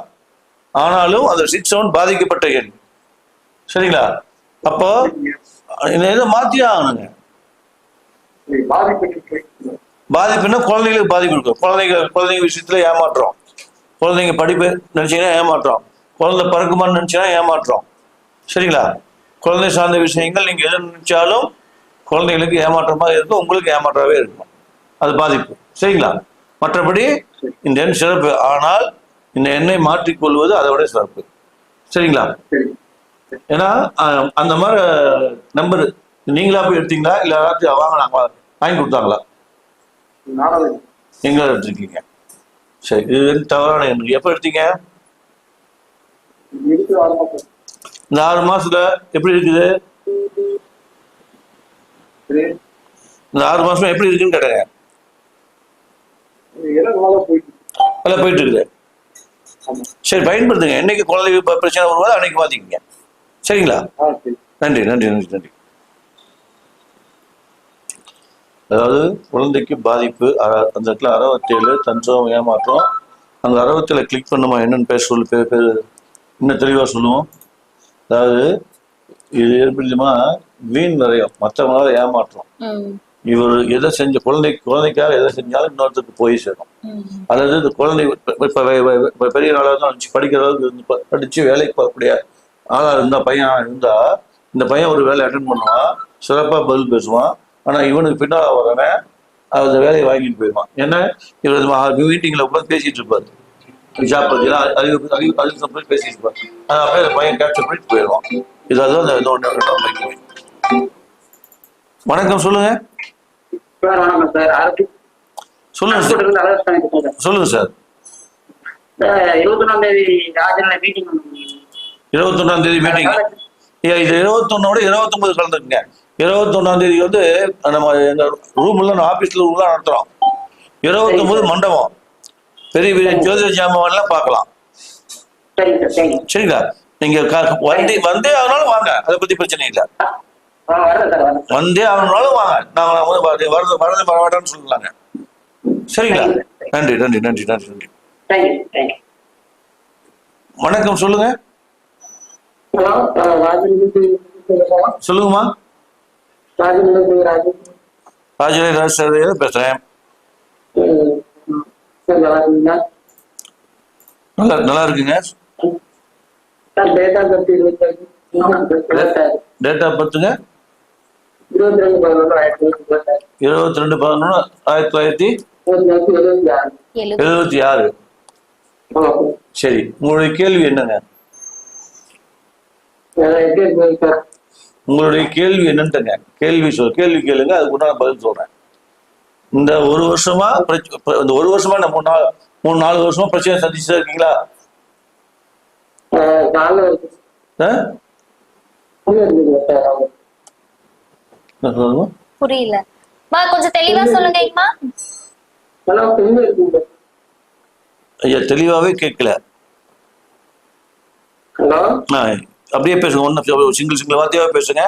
ஆனாலும் அந்த 67 பாதிக்கப்பட்ட எண். சரிங்களா? அப்போ இதை மாத்தியே ஆகணுங்க. பாதிப்புன்னா குழந்தைங்களுக்கு பாதிப்பு இருக்கும். குழந்தைங்க விஷயத்துல ஏமாற்றம், குழந்தைங்க படிப்பு நினைச்சீங்கன்னா ஏமாற்றம், குழந்தை பறக்குமான்னு நினைச்சீங்கன்னா ஏமாற்றம். சரிங்களா? குழந்தை சார்ந்த விஷயங்கள் நீங்க எது நினைச்சாலும் குழந்தைங்களுக்கு ஏமாற்றமாக இருக்கும், உங்களுக்கு ஏமாற்றவே இருக்கும். அது பாதிப்பு. சரிங்களா? மற்றபடி இந்த எண் சிறப்பு. ஆனால் இந்த எண்ணை மாற்றிக்கொள்வது அதை விட சிறப்பு. சரிங்களா? ஏன்னா அந்த மாதிரி நம்பர் நீங்களா போய் எடுத்தீங்களா இல்ல யாராச்சும் வாங்கி கொடுத்தாங்களா? நீங்களா எடுத்திருக்கீங்க. சரி, இது தவறான எண். எப்ப எடுத்தீங்க? இந்த 6 மாசத்துல எப்படி இருக்குது? இந்த 6 மாசம் எப்படி இருக்குன்னு கேட்டேங்க. நல்லா போயிட்டு இருக்குது. சரி, பயன்படுத்துங்க. என்னைக்கு குழந்தைக்கு பிரச்சனை வருவாது அன்னைக்கு மாத்திக்கங்க. சரிங்களா? நன்றி நன்றி நன்றி நன்றி. அதாவது குழந்தைக்கு பாதிப்பு அந்த இடத்துல 67 தஞ்சம் ஏமாற்றம். அந்த 67 கிளிக் பண்ணுமா என்னன்னு பேச சொல்லு, இன்னும் தெளிவா சொல்லுவோம். அதாவது இது எப்படிமா வீண் நிறையம், மற்றவங்களால ஏமாற்றம். இவர் எதை செஞ்ச குழந்தைக்காக எதை செஞ்சாலும் இன்னொருத்தருக்கு போய் சேரும். அல்லது இந்த குழந்தை பெரிய நாளாக தான் படிக்கிற அளவுக்கு படிச்சு வேலைக்கு போகக்கூடிய ஆளா இருந்தா, பையன் இருந்தா, இந்த பையன் ஒரு வேலையை அட்டன் பண்ணுவான், சிறப்பா பதில் பேசுவான். ஆனா இவனுக்கு பின்னால வரவன் அந்த வேலையை வாங்கிட்டு போயிடுவான். ஏன்னா இவர் மீட்டிங்ல உட்காந்து பேசிட்டு இருப்பாரு, ஜாப் பத்தினா அதுக்கு பேசிட்டு இருப்பாரு. அது அப்படியே பையன் கேப்சர் பண்ணிட்டு போயிடுவான். இதாவது வணக்கம், சொல்லுங்க. வணக்கம் சார். சொல்லுங்க சொல்லுங்க சார். 21ஆம் தேதி ராஜநிலை மீட்டிங். 21ஆம் தேதி மீட்டிங். இது 21ஓட 29 கலந்துக்குங்க. 21ஆம் தேதி வந்து நம்ம எங்க ரூம்ல ஆபீஸ்ல ரூம்லாம் நடத்துறோம். 29 மண்டபம், பெரிய பெரிய ஜோதிட ஜாமான்லாம் பார்க்கலாம். சரிங்களா? நீங்க வந்தே ஆனாலும் வாங்க, அதை பத்தி பிரச்சனை இல்லை. வந்தே ஆனாலும் வாங்க, நாங்க வரது வரவாட்டான்னு சொல்லலாங்க. சரிங்களா? நன்றி நன்றி நன்றி நன்றி நன்றி. வணக்கம், சொல்லுங்க. சொல்லுங்கம்மா. ராஜேந்திர பேசுறேன். நல்லா இருக்குங்க. டேட் ஆஃப் பர்த்துங்க 22/11/1976. சரி, உங்களுடைய கேள்வி என்னங்க? உங்களுடைய கேள்வி என்னன்ட்டுங்க. கேள்வி கேளுங்க, அதுக்கு நான் பதில் சொல்றேன். இந்த ஒரு வருஷமா இந்த ஒரு வருஷமா 3-4 வருஷமா பிரச்சனை சந்திச்சுதான் இருக்கீங்களா? புரியல, கொஞ்சம் தெளிவா சொல்லுங்க. ஐயா, தெளிவாவே கேட்கல. அப்படியே பேசுங்க, ஒன்னும் சிங்கிள் வார்த்தையாவே பேசுங்க.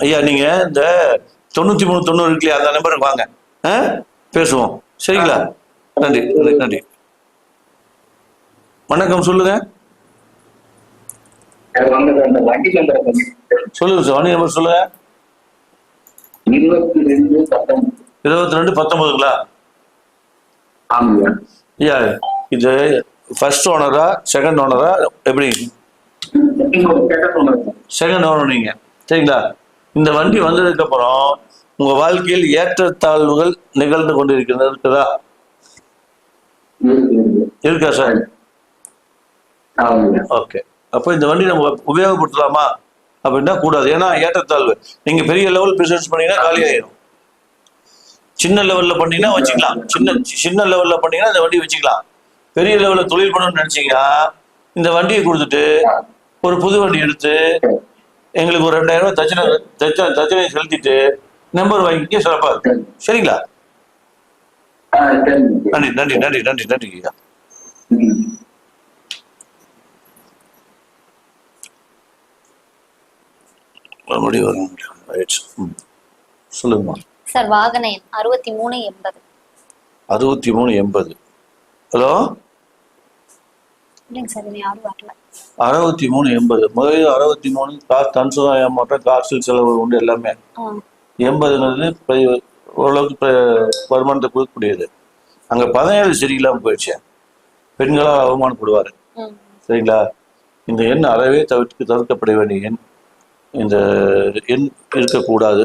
ஐயா, நீங்க இந்த 9390 இருக்குல்லையா, அந்த நம்பருக்கு வாங்க, பேசுவோம். சரிங்களா? நன்றி நன்றி. வணக்கம், சொல்லுங்க. சொல்லுங்க சார், வண்டி நம்பர் சொல்லுங்க. 2219ங்களா? ஐயா, இது ஃபர்ஸ்ட் ஓனரா செகண்ட் ஓனரா எப்படி? செகண்ட் ஓனர் நீங்க. சரிங்களா? இந்த வண்டி வந்ததுக்கு அப்புறம் உங்க வாழ்க்கையில் ஏற்றத்தாழ்வுகள் நிகழ்ந்து கொண்டு இருக்குதா? இருக்கா சார்? ஓகே. அப்போ இந்த வண்டி நம்ம உபயோகப்படுத்தலாமா அப்படின்னா கூடாது. ஏன்னா ஏற்றத்தாழ்வு. நீங்க பெரிய லெவல் பிசினஸ் பண்ணீங்கன்னா காலி ஆயிடும். சின்ன லெவல்ல பண்ணீங்கன்னா வச்சுக்கலாம். சின்ன லெவல்ல பண்ணீங்கன்னா இந்த வண்டி வச்சுக்கலாம். பெரிய லெவல்ல தொழில் பண்ணணும்னு நினைச்சீங்கன்னா இந்த வண்டியை கொடுத்துட்டு ஒரு புது வண்டி எடுத்து எங்களுக்கு ஒரு 2000 ரூபாய் தச்சனை செலுத்திட்டு நம்பர் வாங்கிக்க, சிறப்பா இருக்கு. சரிங்களா? நன்றி நன்றி நன்றி நன்றி நன்றி ஐயா. சொல்லுங்கம்மா. சார், வாகன எண் 6380. 6380. ஹலோ, இல்லைங்க சார், இது யாரும் வரல. 6380 முதலில் 63 காசு தன்சுதான் ஏமாற்றம், காசு செலவு உண்டு எல்லாமே. 80ங்கிறது ஓரளவுக்கு வருமானத்தை கொடுக்கக்கூடியது. அங்க 17 சரியில்லாம போயிடுச்சு. பெண்களால் அவமானப்படுவாரு. சரிங்களா? இந்த எண் அறவே தவிர்க்கப்பட வேண்டிய எண். இந்த எண் இருக்கக்கூடாது.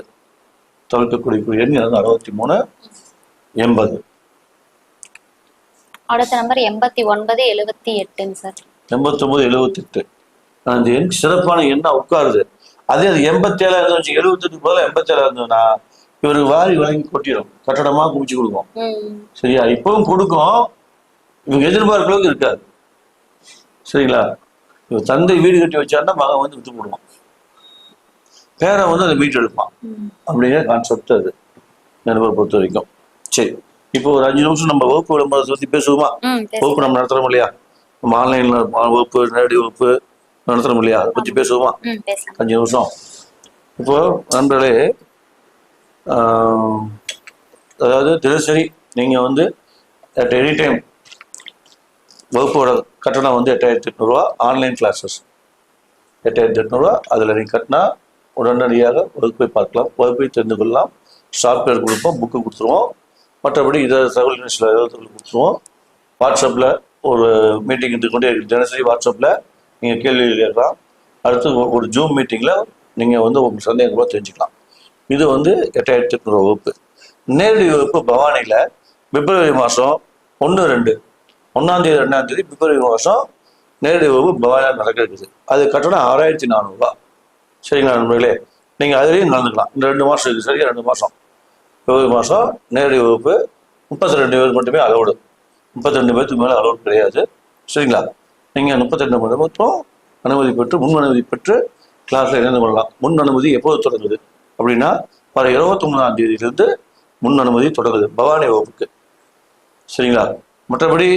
தவிர்க்கக்கூடிய எண் 6380. அடுத்த நம்பர் 8978 சார். 8978. அந்த எண் சிறப்பான எண்ணா உட்காருது. அதே அது 87 இருந்துச்சு, 78 போல 87 இருந்ததுன்னா இவருக்கு வாரி வழங்கி கொட்டிடும், கட்டடமா குமிச்சு கொடுக்கும். சரியா? இப்பவும் கொடுக்கும், இவங்க எதிர்பார்ப்பு அளவுக்கு இருக்காது. சரிங்களா? இவ தந்தை வீடு கட்டி வச்சாருன்னா மகன் வந்து விட்டு போடுவான், பேரன் வந்து அதை மீட்டு எடுப்பான். அப்படிங்கிற கான்செப்ட் அது நண்பரை பொறுத்த வரைக்கும். சரி, இப்போ ஒரு 5 நிமிஷம் நம்ம வகுப்பு விளம்பரத்தை பத்தி பேசுவோமா? வகுப்பு நம்ம நடத்துறோம் இல்லையா? நம்ம ஆன்லைன்ல வகுப்பு, நேரடி வகுப்பு நடத்துறோம் இல்லையா? அதை பத்தி பேசுவோமா? 5 நிமிஷம். இப்போ நண்பர்களே, அதாவது தினசரி நீங்க வந்து அட் எனி டைம் வகுப்போட கட்டணம் வந்து 8800 ரூபா. ஆன்லைன் கிளாஸஸ் 8800 ரூபா. அதில் நீங்கள் கட்டினா உடனடியாக வகுப்பை பார்க்கலாம், வகுப்பை தெரிந்து கொள்ளலாம். சாஃப்ட்வேர் கொடுப்போம், புக்கு கொடுத்துருவோம். மற்றபடி இதை தகவல் சில கொடுத்துருவோம். வாட்ஸ்அப்பில் ஒரு மீட்டிங் கொண்டே தினசரி வாட்ஸ்அப்பில் நீங்கள் கேள்விகள் கேட்கலாம். அடுத்து ஒரு ஜூம் மீட்டிங்கில் நீங்கள் வந்து உங்களுக்கு சந்தேகம் கூட தெரிஞ்சுக்கலாம். இது வந்து 8800 ரூபா வகுப்பு. நேரடி வகுப்பு பவானியில் பிப்ரவரி மாதம் 1, 2 பிப்ரவரி மாதம் நேரடி வகுப்பு பவானியில் நடக்க இருக்குது. அது கட்டணம் 6400 ரூபா. சரிங்களா நண்பர்களே? நீங்கள் அதுலேயும் நடந்துக்கலாம். இந்த 2 மாதம் இருக்குது. சரியா? 2 மாதம் பிப்ரவரி மாதம் நேரடி வகுப்பு 32 பேர் மட்டுமே அலோடு. 32 பேருக்கு மேலே அலோடு கிடையாது. சரிங்களா? நீங்கள் 32 மணி மட்டும் அனுமதி பெற்று, முன் அனுமதி பெற்று கிளாஸில் இணைந்து கொள்ளலாம். முன் அனுமதி எப்போது தொடங்குது அப்படின்னா, வர 29ஆம் தேதியிலிருந்து முன் அனுமதி தொடங்குது பவானி வகுப்புக்கு. சரிங்களா? மற்றபடி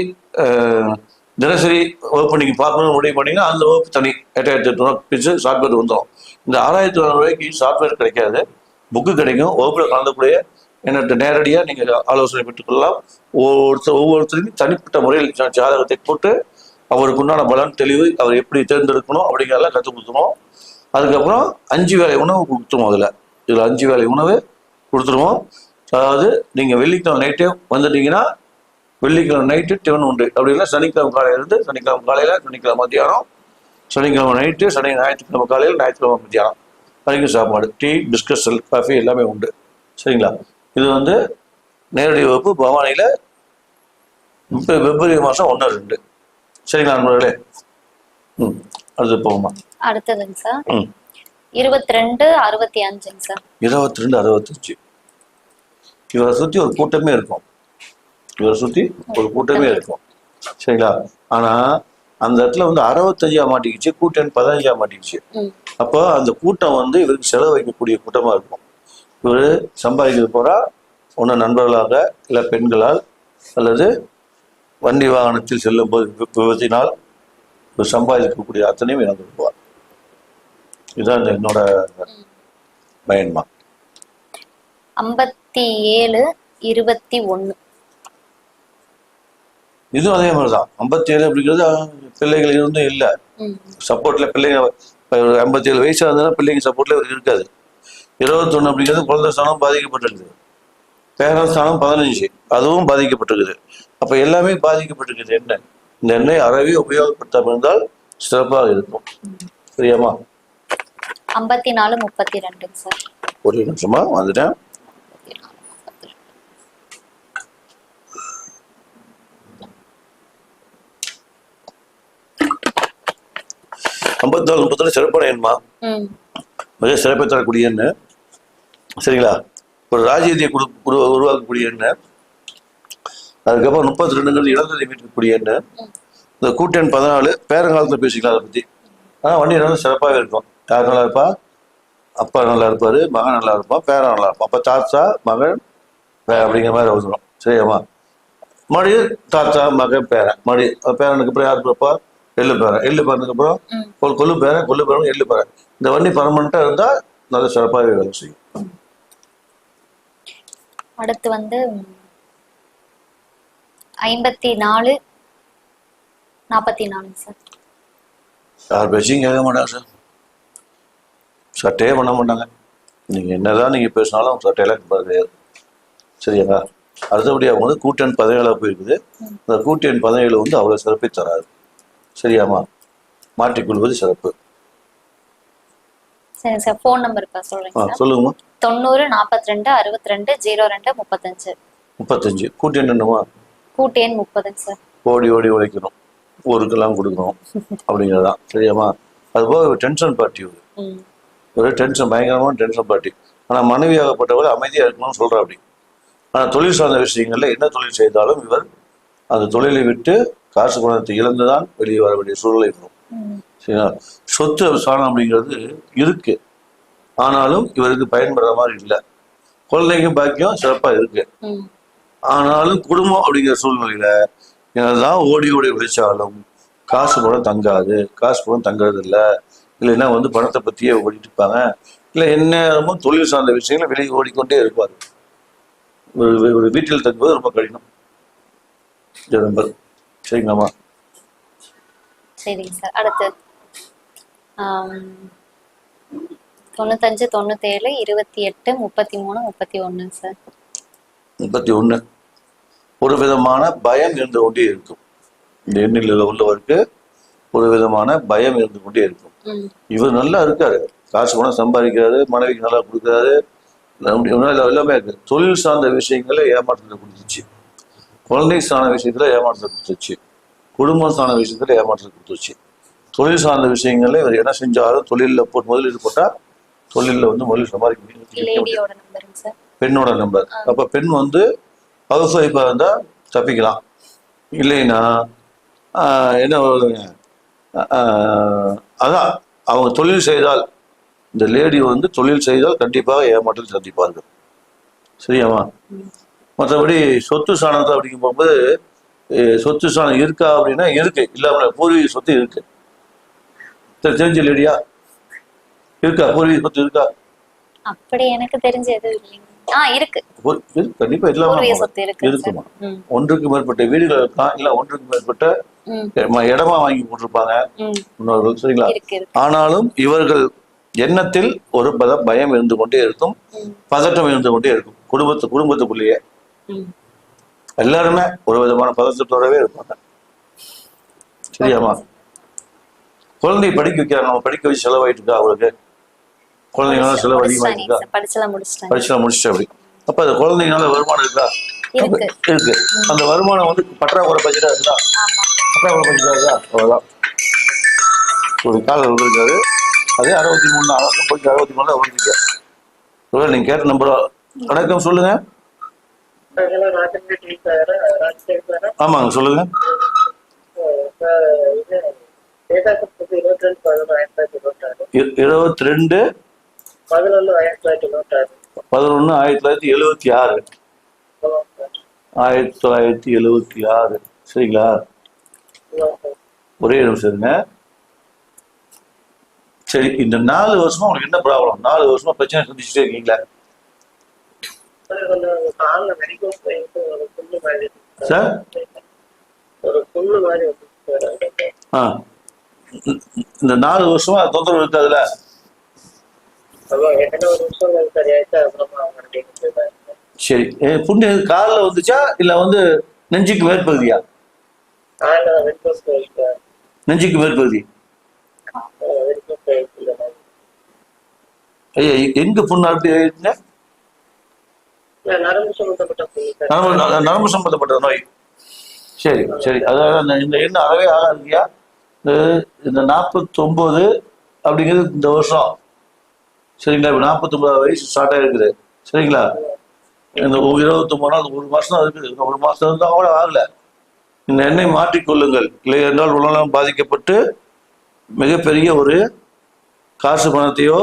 தினசரி வகுப்பு நீங்கள் பார்க்கணும்னு முடிவு பண்ணிங்கன்னா அந்த வகுப்பு தனி 8800 ரூபா பிரித்து சாஃப்ட்வேர் வந்துடும். இந்த 6400 ரூபாய்க்கு சாஃப்ட்வேர் கிடைக்காது, புக்கு கிடைக்கும். வகுப்பில் கலந்தக்கூடிய என்ன நேரடியாக நீங்கள் ஆலோசனை பெற்றுக்கொள்ளலாம். ஒவ்வொருத்தருக்கும் தனிப்பட்ட முறையில் ஜாதகத்தை போட்டு அவருக்கு உண்டான பலன், தெளிவு, அவர் எப்படி தேர்ந்தெடுக்கணும் அப்படிங்கிறதெல்லாம் கற்றுக் கொடுத்துருவோம். அதுக்கப்புறம் 5 வேளை உணவு கொடுத்துருவோம். இதில் 5 வேளை உணவு கொடுத்துருவோம். அதாவது நீங்கள் வெள்ளிக்கிழமை நைட்டே வந்துட்டீங்கன்னா வெள்ளிக்கிழமை நைட்டு டிஃபன் உண்டு. அப்படி இல்லை சனிக்கிழமை காலையிலேருந்து சனிக்கிழமை காலையில், சனிக்கிழமை மத்தியானம், சனிக்கிழமை நைட்டு, ஞாயிற்றுக்கிழமை காலையில், ஞாயிற்றுக்கிழமை மத்தியானம் வரைக்கும் சாப்பாடு, டீ, பிஸ்கட், காஃபி எல்லாமே உண்டு. சரிங்களா? இது வந்து நேரடி வகுப்பு பவானியில் பிப்ரவரி மாதம் 1, 2. சரிங்களா நண்பர்களே? அடுத்து போகுமா? அடுத்ததுங்க சார் 2265 சார். 2265. இவரை சுற்றி ஒரு கூட்டமே இருக்கும். சரிங்களா? ஆனா அந்த இடத்துல வந்து 65 மாட்டிக்கிச்சு, கூட்டம் 15 மாட்டிக்கிச்சு. அப்போ அந்த கூட்டம் வந்து இவருக்கு செலவு வைக்கக்கூடிய கூட்டமா இருக்கும். இவர் சம்பாதிக்க போறா ஒன்று நண்பர்களாக, இல்லை பெண்களால், அல்லது வண்டி வாகனத்தில் செல்லும் போது விபத்தினால் இவர் சம்பாதிக்கக்கூடிய அத்தனையும் இழந்து விடுவார். இதுதான் என்னோட பயன்மா. 5721. இதுவும் அதே மாதிரிதான். 57 அப்படிங்கிறது பிள்ளைகள் இருந்தும் இல்லை, சப்போர்ட்ல பிள்ளைங்க 57 வயசா இருந்தாலும் பிள்ளைங்க சப்போர்ட்ல இருக்காது. 21 அப்படிங்கிறது குழந்தை ஸ்தானம் பாதிக்கப்பட்டிருக்குது, பேரன் ஸ்தானம் 15 அதுவும் பாதிக்கப்பட்டிருக்குது. அப்ப எல்லாமே பாதிக்கப்பட்டிருக்குது. என்ன இந்த எண்ணெய் அறவே உபயோகப்படுத்தாம இருந்தால் சிறப்பாக இருக்கும். சரியாமா? 5432 சார். ஒரு நிமிஷமா வந்துட்டேன். 54 சிறப்பான எண்மா, மிக சிறப்பை தரக்கூடிய எண்ணு. சரிங்களா? ஒரு ராஜ்யத்தை உருவாக்கக்கூடிய எண்ணு. அதுக்கப்புறம் 32 இளந்ததை மீட்கக்கூடிய எண்ணு. இந்த கூட்டெண் 14 பேரங்காலத்தில் பேசிக்கலாம் அதை பத்தி. ஆனா வண்டி நல்லா சிறப்பாகவே இருக்கும். யார் நல்லா இருப்பா? அப்பா நல்லா இருப்பாரு, மகன் நல்லா இருப்பான், பேரன் நல்லா இருப்பான். அப்ப தாத்தா மகன் அப்படிங்கிற மாதிரி அவசரம். சரியாமா? மறுபடியும் தாத்தா மகன் பேரன், மறுபடியும் பேரனுக்கு அப்புறம் யாருக்கு இருப்பா? எள்ளு பேரன், எள்ளு பேரனுக்கு அப்புறம் கொள்ளு பேரன், கொள்ளு பேரன், எள்ளு பேரன். இந்த வண்டி பர்மனண்டா இருந்தா நல்ல சிறப்பாகவே வேலை செய்யும். அடுத்து வந்து 54 44 சார். யார் பேச்சையும் கேட்க மாட்டாங்க சார். சட்டையே பண்ண மாட்டாங்க. நீங்கள் என்னதான் நீங்கள் பேசினாலும் சட்டையெல்லாம் கிடையாது. சரியாங்க. அடுத்தபடி அவங்க வந்து கூட்டெண் 17 போயிருக்குது. அந்த கூட்டெண் 17 வந்து அவ்வளோ சிறப்பை தராது. சரியாமா? மாற்றிக்கொள்வது சிறப்பு. சரி சார். ஃபோன் நம்பர் இருக்கா சொல்றீங்க சார்? சொல்லுங்கம்மா. 90 42 62 02 35. 35 கூட்டெண் என்னமா? கூட்டெண் 30 சார். ஓடி ஓடி உழைக்கணும், ஊருக்கெல்லாம் கொடுக்கணும் அப்படிங்கிறதான். சரியாமா? அதுபோக டென்ஷன் பார்ட்டி ஒரு டென்ஷன், பயங்கரமான டென்ஷன் பார்ட்டி. ஆனால் மனைவியாகப்பட்டவர் அமைதியாக இருக்கணும்னு சொல்கிறா. அப்படி ஆனால் தொழில் சார்ந்த விஷயங்கள்ல என்ன தொழில் செய்தாலும் இவர் அந்த தொழிலை விட்டு காசு பணத்தை இழந்துதான் வெளியே வர வேண்டிய சூழ்நிலை இருக்கும். சரிங்களா? சொத்து சாணம் அப்படிங்கிறது இருக்கு, ஆனாலும் இவருக்கு பயன்படுற மாதிரி இல்லை. குழந்தைங்க பாக்கியம் சிறப்பாக இருக்கு, ஆனாலும் குடும்பம் அப்படிங்கிற சூழ்நிலையில என்னதான் ஓடி ஓடி உழைச்சாலும் காசு பணம் தங்காது. காசு பணம் தங்குறது இல்லை. இல்லைன்னா வந்து பணத்தை பற்றியே ஓடிட்டு இருப்பாங்க. இல்லை எந்நேரமும் தொழில் சார்ந்த விஷயங்களை வெளியே ஓடிக்கொண்டே இருப்பார். ஒரு வீட்டில் தங்குவது ரொம்ப கடினம். சரிங்களாமா? சரிங்க சார். அடுத்து 95 97 28 33 31 சார். 31 ஒரு விதமான பயம் இருந்து கொண்டே இருக்கும். இந்த எண்ணில் உள்ளவருக்கு ஒரு விதமான பயம் இருந்து கொண்டே இருக்கும். இவர் நல்லா இருக்காரு, காசு பணம் சம்பாதிக்கிறாரு, மனைவிக்கு நல்லா கொடுக்குறாரு, எல்லாமே இருக்கு. தொழில் சார்ந்த விஷயங்கள ஏமாற்றத்தை கொடுத்துச்சு, குழந்தை சார்ந்த விஷயத்துல ஏமாற்றத்தை கொடுத்துச்சு, குடும்பம் சார்ந்த விஷயத்துல ஏமாற்றத்தை கொடுத்துச்சு. தொழில் சார்ந்த விஷயங்கள்ல இவர் என்ன செஞ்சாலும் தொழிலில் முதலீடு போட்டா தொழிலில் வந்து முதலீடு சம்பாதிக்க முடியும். பெண்ணோட நம்பர். அப்ப பெண் வந்து ஹவுஸ் ஒய்ஃபா இருந்தா தப்பிக்கலாம். இல்லைன்னா என்ன அதான் அவங்க தொழில் செய்தால், இந்த லேடி வந்து தொழில் செய்தால் கண்டிப்பாக ஏமாற்றத்தை சந்திப்பார்கள். சரியாமா? மற்றபடி சொத்து சாணத்தை அப்படிங்கும் போகும்போது சொத்து சாணம் இருக்கா அப்படின்னா இருக்கு, இல்லாம பூர்வீக சொத்து இருக்கு. தெரிஞ்ச லேடியா இருக்கா? பூர்வீக சொத்து இருக்கா? அப்படி எனக்கு தெரிஞ்ச எதுவும் இல்லைங்க. இருக்கு, கண்டிப்பா இல்லாம இருக்குமா? ஒன்றுக்கு மேற்பட்ட வீடுகள் இருக்கலாம், இல்ல ஒன்றுக்கு மேற்பட்ட இடமா வாங்கி போட்டிருப்பாங்க முன்னோர்கள். சரிங்களா? ஆனாலும் இவர்கள் எண்ணத்தில் ஒரு பயம் இருந்து கொண்டே இருக்கும், பதட்டம் இருந்து கொண்டே இருக்கும். குடும்பத்துக்குள்ளேயே எல்லாருமே ஒரு விதமான பதட்டத்தோடவே இருப்பாங்க. சரியாமா? குழந்தைய படிக்க வைக்கிறாங்க, நம்ம படிக்க வச்சு செலவாயிட்டு இருக்கா அவருக்கு? குழந்தைங்களால செலவு அதிகமாயிட்டு இருக்கா? படிச்செல்லாம் முடிச்சுட்டு அப்படி. அப்ப அந்த குழந்தைங்களால வருமானம் இருக்கா? இருக்கு. அந்த வருமானம் வந்து பற்றாக்குறை பட்ஜெட்டா இருக்குதா? பற்றாக்குறை பட்ஜெட்டா இருக்கா? அவ்வளவுதான். ஒரு காலம் இருக்காது. அதே 63 அளவுக்கு போய் 63 வந்துருக்க. நீங்க கேட்ட நம்பர். வணக்கம், சொல்லுங்க. ஆமாங்க, சொல்லுங்க. 22 11 1976. 1976. சரிங்களா? ஒரே நிமிஷம் இருங்க. சரி, இந்த 4 வருஷமா உங்களுக்கு என்ன ப்ராப்ளம்? 4 வருஷமா பிரச்சனை சந்திச்சுட்டே இருக்கீங்களா சார்? இந்த 4 வருஷமா தொந்தரவு இருக்காதுல்ல? சரி, புண்ணு காலில் வந்துச்சா இல்ல வந்து நெஞ்சுக்கு மேற்பகுதியா? நெஞ்சுக்கு மேற்பகுதி. ஐயா, எங்க புண்ணு அப்படி ஆயிடுச்சுங்க? நரம்பு சம்பந்தப்பட்ட நோய். சரி சரி, அதாவது இந்த எண்ணம் அறவே ஆகாதுங்கய்யா. இந்த 49 அப்படிங்கிறது இந்த வருஷம். சரிங்களா? இப்போ 49 வயசு ஸ்டார்ட் ஆகிருக்குது. சரிங்களா? இந்த 29 நாள், 1 மாசம் தான் இருக்குது. 1 மாசம் இருந்தால் கூட ஆகல. இந்த எண்ணெய் மாற்றிக்கொள்ளுங்கள். இல்லை என்றால் உடல்நலம் பாதிக்கப்பட்டு மிகப்பெரிய ஒரு காசு பணத்தையோ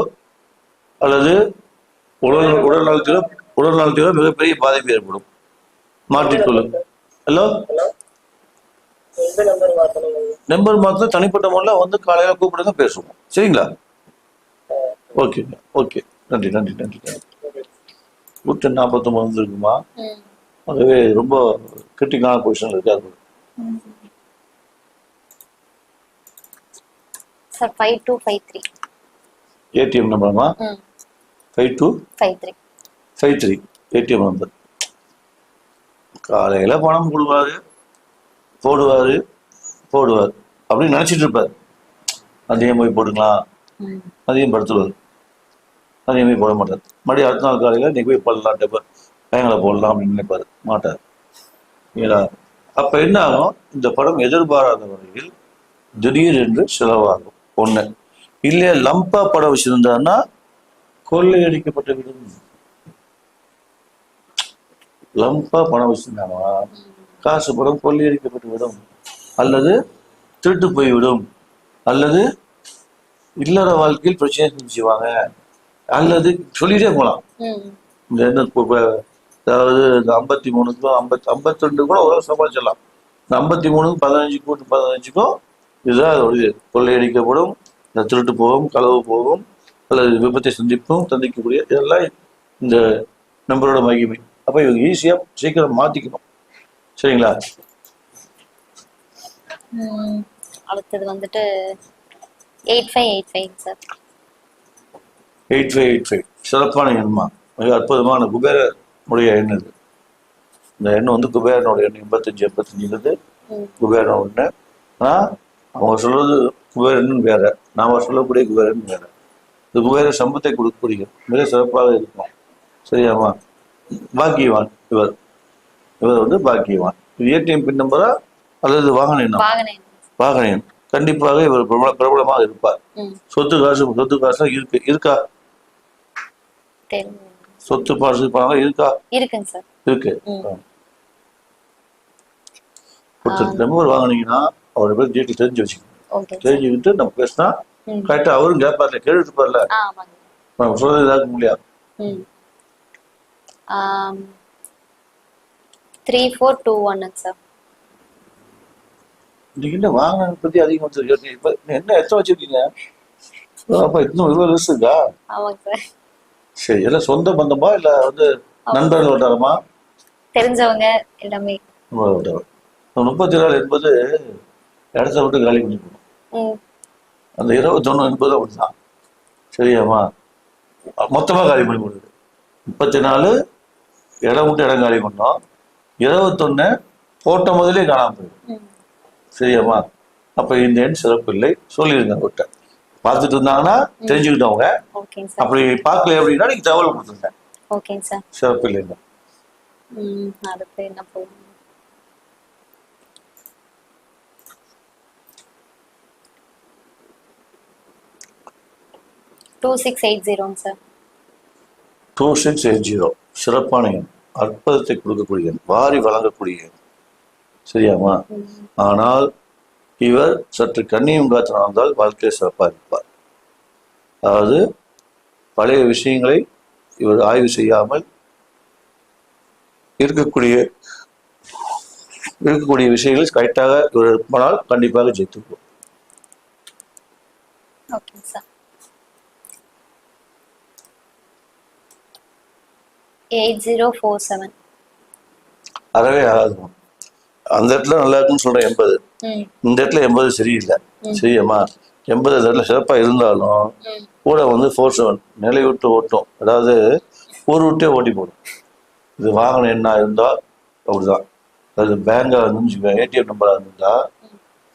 அல்லது உடல் நலத்திலோ மிகப்பெரிய பாதிப்பு ஏற்படும். மாற்றிக்கொள்ளுங்கள். ஹலோ, நம்பர் மாத்திரம் தனிப்பட்ட முறையில் வந்து காலையில கூப்பிடுங்க, பேசுவோம். சரிங்களா? ஓகேங்க, ஓகே. நன்றி நன்றி நன்றி. 149 வந்துருக்குமா? அதுவே ரொம்ப கிரிட்டிக்கலான பொசிஷன்ல இருக்காது. சார் 5253. ஏடிஎம் நம்பருமா? 5253. 5253 ATM number. காலையில பணம் கொடுவாரு, போடுவார் அப்படின்னு நினச்சிட்டு இருப்பார். அதையும் போய் போட்டுக்கலாம், அதையும் படுத்துடுவார், அதையும் போய் போட மாட்டார். மறுபடியும் அடுத்த நாள் காலையில் நீ போய் போடலாம், பயங்களை போடலாம் அப்படின்னு நினைப்பார், மாட்டார். ஏன்னா அப்போ என்ன ஆகும், இந்த படம் எதிர்பாராத வகையில் திடீரென்று செலவாகும். ஒன்று இல்லையா, லம்பா படம் வச்சிருந்தாருன்னா கொள்ளையடிக்கப்பட்டு விடும். லம்பா பணம் வச்சிருந்தாங்கன்னா காசு படம் கொள்ளையடிக்கப்பட்டு விடும், அல்லது திருட்டு போய்விடும், அல்லது இல்லற வாழ்க்கையில் பிரச்சனை செஞ்சுவாங்க, அல்லது சொல்லிட்டே போகலாம். இந்த என்ன அதாவது இந்த 53க்கும் 52 கூட ஒரு சமாளிச்சிடலாம். இந்த 53க்கும் 15க்கும் இதுதான் அதோடைய கொள்ளையடிக்கப்படும், இந்த திருட்டு போகும், களவு போகும், அல்லது விபத்தை சந்திக்கக்கூடிய இதெல்லாம் இந்த நம்பரோட மகிமை. அப்போ இவங்க ஈஸியாக சீக்கிரம் மாற்றிக்கணும். சரிங்களா? அடுத்தது வந்துட்டு 8585 சார். 8585 சிறப்பான எண்மா, மிக அற்புதமான குபேரனுடைய எண் இது. இந்த எண்ணு வந்து குபேரனோட எண் 8585 குபேரன் ஒன்று. ஆனால் அவங்க சொல்றது குபேரன் வேற, நாம சொல்லக்கூடிய குபேரன் வேற. இந்த குபேர சம்பத்தை கொடுக்கக்கூடிய மிக சிறப்பாக இருக்கும். சரியாமா? பாக்கியவான் இவர் வந்து பாக்கியவான். இது ஏடிஎம் பின் நம்பரா அல்லது வாகன எண்ணம்? வாகன எண். கண்டிப்பாக இவர் பிரபலமாக இருப்பார். சொத்து காசு இருக்கா? சொத்து பாசு பணம் இருக்கா? இருக்கு. ஒருத்தர் நம்பர் வாங்கினீங்கன்னா அவரை பேர் டீட்டெயில் தெரிஞ்சு வச்சுக்கணும். தெரிஞ்சுக்கிட்டு நம்ம பேசினா கரெக்டா அவரும் கேட்பார்ல, கேட்டுட்டு பாருல, நம்ம சொல்றது ஏதாவது முடியாது. 3421 சார். இன்னைக்கு என்ன வாகனம் பத்தி அதிகமா தெரியும். இப்ப என்ன எத்தனை வச்சிருக்கீங்க? அப்ப இன்னும் 20 வருஷம் இருக்கா? சரி, எல்லாம் சொந்த பந்தமா இல்ல வந்து நண்பர்கள் வட்டாரமா? தெரிஞ்சவங்க எல்லாமே. 34 என்பது இடத்த விட்டு காலி பண்ணி போகணும். அந்த 21 என்பது அப்படிதான். சரியாமா? மொத்தமா காலி பண்ணி போடுது. 34 இடம் விட்டு இடம் காலி பண்ணோம். 21 போட்ட முதலே காணாம போயிடும். சரியாமா? அப்ப இந்த எண் சிறப்பு இல்லை, சொல்லிருங்க விட்ட. பார்த்துட்டு இருந்தாங்கன்னா தெரிஞ்சுக்கிட்டவங்க, அப்படி பார்க்கல அப்படின்னா நீங்க தகவல் கொடுத்துருங்க. சிறப்பு இல்லைங்க. அடுத்து என்ன போகும்? 2680 சார். 2680 சிறப்பான எண், அற்புதத்தை கொடுக்கக்கூடிய எண், வாரி வழங்கக்கூடிய எண். சரியாமா? ஆனால் இவர் சற்று கண்ணியம் காத்து நடந்தால் வாழ்க்கையை சிறப்பாக இருப்பார். அதாவது பழைய விஷயங்களை இவர் ஆய்வு செய்யாமல் இருக்கக்கூடிய விஷயங்கள் கரெக்டாக இவர் இருப்பதால் கண்டிப்பாக ஜெயித்துக்குவோம். 8047 அறவே ஆகாதுமா. அந்த இடத்துல நல்லா இருக்குன்னு சொல்றேன் 80. இந்த இடத்துல 80 சரியில்லை. சரியாமா? 80 இடத்துல சிறப்பா இருந்தாலும் கூட வந்து 47 நிலை விட்டு ஓட்டும். அதாவது ஊர் விட்டே ஓட்டி போடும். இது வாகனம் என்ன இருந்தா அப்படிதான். அது பேங்கா இருந்து ஏடிஎம் நம்பரா இருந்தா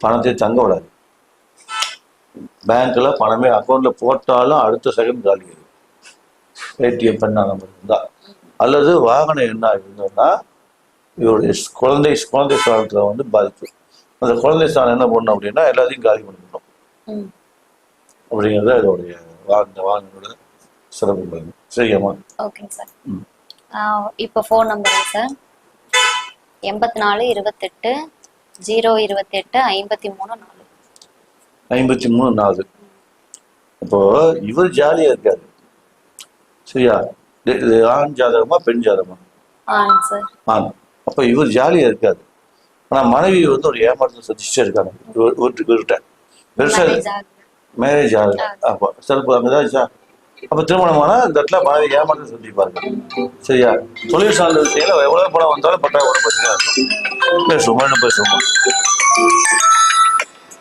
பணத்தை தங்க விடாது. பேங்க்ல பணமே அக்கௌண்ட்ல போட்டாலும் அடுத்த செகண்ட் காலி ஆகும். ஏடிஎம் பண்ண நம்பர் இருந்தா, அல்லது வாகனம் என்ன இருந்ததுன்னா இவருடைய குழந்தை ஸ்தானத்துல வந்து பாதிப்பு. அந்த குழந்தை ஸ்தானம் என்ன பண்ணணும் அப்படின்னா எல்லாத்தையும் காலி பண்ணிக்கணும். அப்படிங்கிறத இதோடைய வாகனோட சிறப்பு. சரியாமா? Okay sir. இப்போ ஃபோன் நம்பர் சார் 8428 028 53 4. அப்போ இவர் ஜாலியா இருக்காரு. சரியா? இது ஆண் ஜாதகமா பெண் ஜாதகமா? ஆண். அப்ப இவர் ஜாலியா இருக்காது. ஆனா மனைவி வந்து ஒரு ஏமாற்றத்தை சந்திச்சுட்டே இருக்காங்க. இவர்கிட்ட பெருசா மேரேஜ் ஆகுது. அப்போ சிறப்பு அங்கதான். அப்ப திருமணமானா இந்த இடத்துல மனைவி ஏமாற்றத்தை சந்திப்பாங்க. சரியா? தொழில் சார்ந்த விஷயங்கள எவ்வளவு பணம் வந்தாலும் பட்டாய பேசுவோம். பேசுவோம்.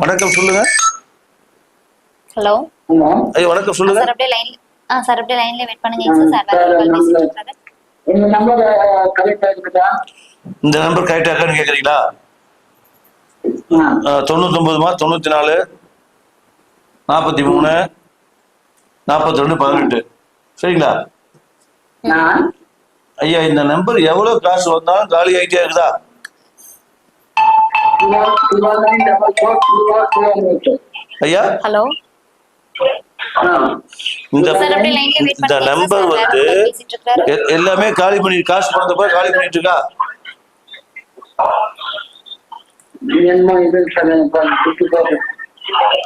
வணக்கம், சொல்லுங்க. ஹலோ ஹலோ ஐயா வணக்கம் சொல்லுங்க. சார் அப்படியே லைன்ல சார் அப்படியே லைன்ல வெயிட் பண்ணுங்க சார். வேற கால் பேசிட்டு இருக்காரு. இந்த நம்பர் கரெக்டா இருக்குதா? இந்த நம்பர் கரெக்டா இருக்கான்னு கேக்குறீங்களா? 99மா 94 43 42 18. சரிங்களா ஐயா? இந்த நம்பர் எவ்வளவு காசு வந்தாலும் காலி ஆயிட்டே இருக்குதா? ஐயா ஹலோ சார் அப்படியே லைன்ல வெயிட் இந்த பண்ணுங்க நம்பர் சார். வேற வந்து கால் பேசிட்டு இருக்காரு. எல்லாமே காலி பண்ணி காசு பணத்தை காலி பண்ணிட்டு இருக்கா? என்ன இது